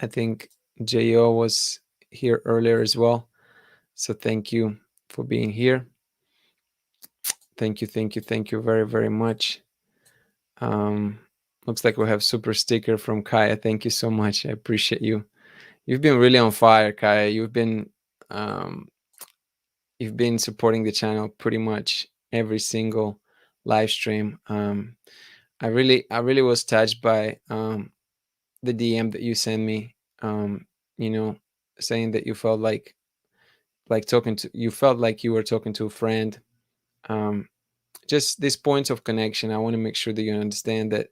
I think Jo was here earlier as well. So thank you for being here. Thank you very much. Um, looks like we have super sticker from Kaya. Thank you so much. I appreciate you. You've been really on fire, Kaya. Um, you've been supporting the channel pretty much every single live stream. I really was touched by the DM that you sent me. You know, saying that you felt like talking to you felt like you were talking to a friend. Um, just these points of connection. I want to make sure that you understand that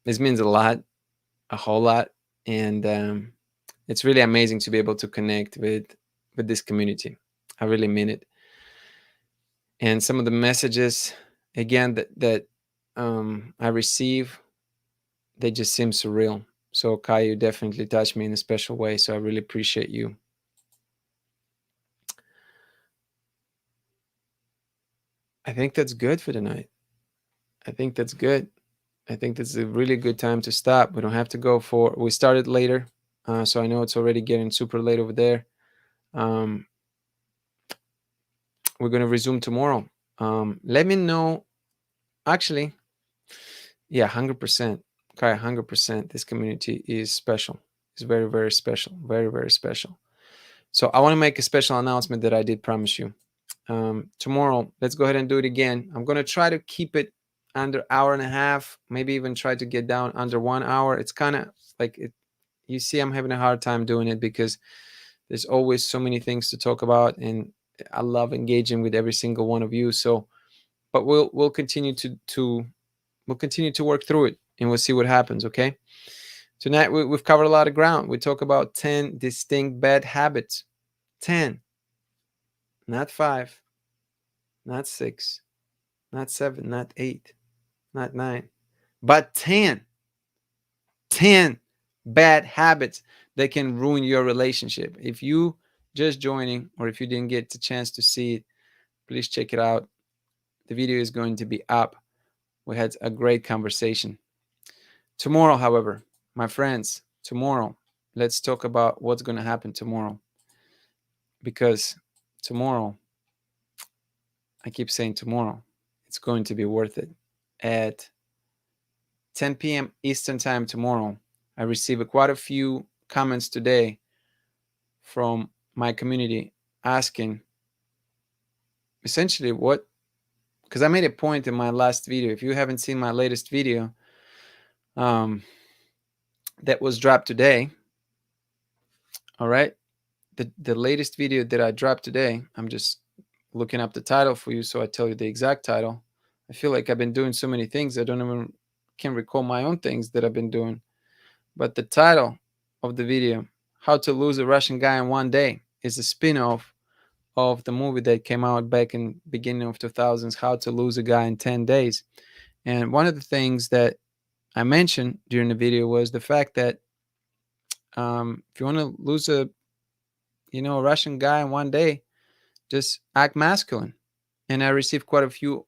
this means a lot, a whole lot, and it's really amazing to be able to connect with this community. I really mean it. And some of the messages, again, that I receive, they just seem surreal. So Kai, you definitely touched me in a special way. So I really appreciate you. I think that's good for tonight. I think that's good. I think that's a really good time to stop. We don't have to go for. We started later. So I know it's already getting super late over there. Um, we're going to resume tomorrow. Let me know. Actually, yeah, 100%. Okay, 100%. This community is special. It's very, very special. Very, very special. So I want to make a special announcement that I did promise you. Tomorrow, let's go ahead and do it again. I'm going to try to keep it under hour and a half, maybe even try to get down under 1 hour. It's kind of like it, you see, I'm having a hard time doing it because there's always so many things to talk about, and I love engaging with every single one of you. So, but we'll continue to we'll continue to work through it, and we'll see what happens. Okay. Tonight we've covered a lot of ground. We talk about 10 distinct bad habits. 10, not 5, not 6, not 7, not 8, not 9, but 10. 10 bad habits that can ruin your relationship. If you just joining, or if you didn't get the chance to see it, please check it out. The video is going to be up. We had a great conversation. Tomorrow, however, my friends, tomorrow, let's talk about what's going to happen tomorrow. Because tomorrow, I keep saying tomorrow, it's going to be worth it. At 10 p.m. Eastern Time tomorrow, I received quite a few comments today from my community asking essentially what, because I made a point in my last video. If you haven't seen my latest video um, that was dropped today, all right, the latest video that I dropped today, I'm just looking up the title for you so I tell you the exact title. I feel like I've been doing so many things I don't even can recall my own things that I've been doing. But the title of the video, How to Lose a Russian Guy in One Day, is a spin-off of the movie that came out back in beginning of 2000s, How to Lose a Guy in 10 Days. And one of the things that I mentioned during the video was the fact that if you want to lose a Russian guy in one day, just act masculine. And I received quite a few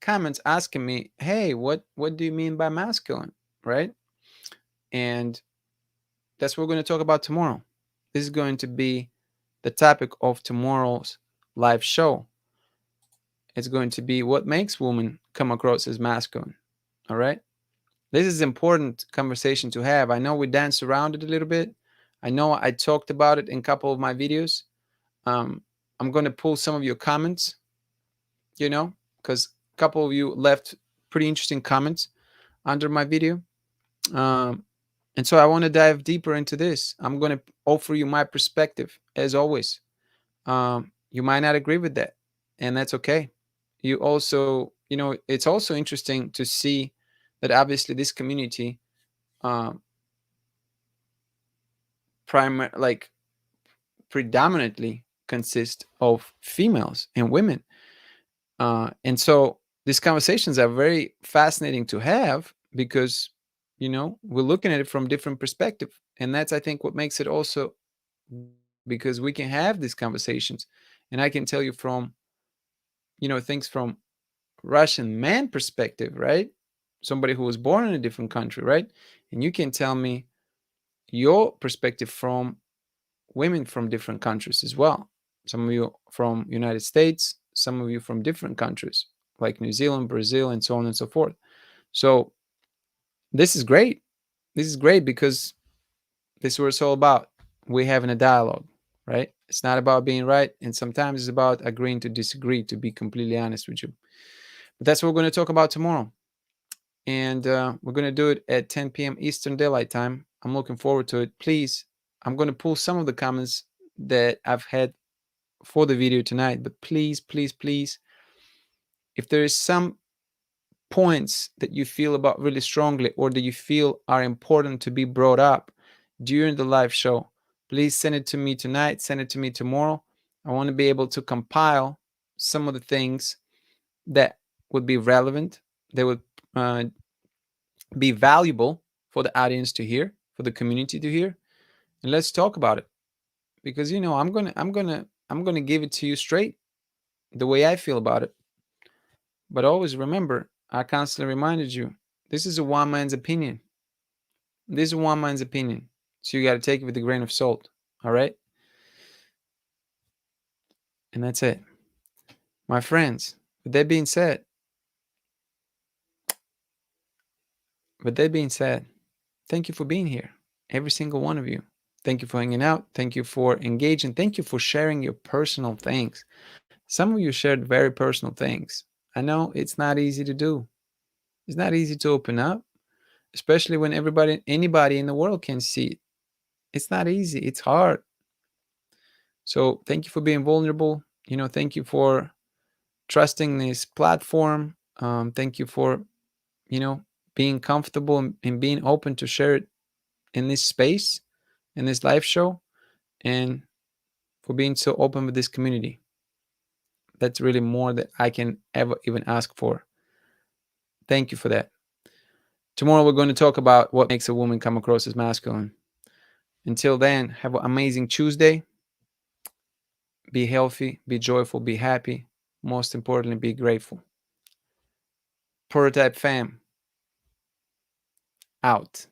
comments asking me, "Hey, what do you mean by masculine?" Right? And that's what we're going to talk about tomorrow. This is going to be the topic of tomorrow's live show. It's going to be what makes women come across as masculine. All right. This is important conversation to have. I know we danced around it a little bit. I know I talked about it in a couple of my videos. I'm going to pull some of your comments, because a couple of you left pretty interesting comments under my video. And so I want to dive deeper into this. I'm going to offer you my perspective, as always. You might not agree with that, and that's okay. You also, it's also interesting to see that obviously this community um, like predominantly consists of females and women. And so these conversations are very fascinating to have because, we're looking at it from different perspective. And that's, I think, what makes it also, because we can have these conversations. And I can tell you from, things from Russian man perspective, right? Somebody who was born in a different country, right? And you can tell me your perspective from women from different countries as well. Some of you from United States, some of you from different countries like New Zealand, Brazil, and so on and so forth. So this is great. This is great because this is what it's all about. We're having a dialogue, right? It's not about being right, and sometimes it's about agreeing to disagree, to be completely honest with you. But that's what we're going to talk about tomorrow. And we're going to do it at 10 p.m. Eastern Daylight Time. I'm looking forward to it. Please, I'm going to pull some of the comments that I've had for the video tonight, but please, please, please, if there is some points that you feel about really strongly or that you feel are important to be brought up during the live show, please send it to me tonight, send it to me tomorrow. I want to be able to compile some of the things that would be relevant, that would be valuable for the audience to hear, for the community to hear, and let's talk about it. Because I'm gonna give it to you straight, the way I feel about it. But always remember, I constantly reminded you, this is a one man's opinion. This is one man's opinion. So you got to take it with a grain of salt. All right. And that's it. My friends, with that being said, thank you for being here. Every single one of you. Thank you for hanging out. Thank you for engaging. Thank you for sharing your personal things. Some of you shared very personal things. I know it's not easy to do. It's not easy to open up, especially when anybody in the world can see it. It's not easy. It's hard. So thank you for being vulnerable. Thank you for trusting this platform. Thank you for, you know, being comfortable and being open to share it in this space, in this live show, and for being so open with this community. That's really more that I can ever even ask for. Thank you for that. Tomorrow we're going to talk about what makes a woman come across as masculine. Until then, have an amazing Tuesday. Be healthy, be joyful, be happy. Most importantly, be grateful. Prototype fam, out.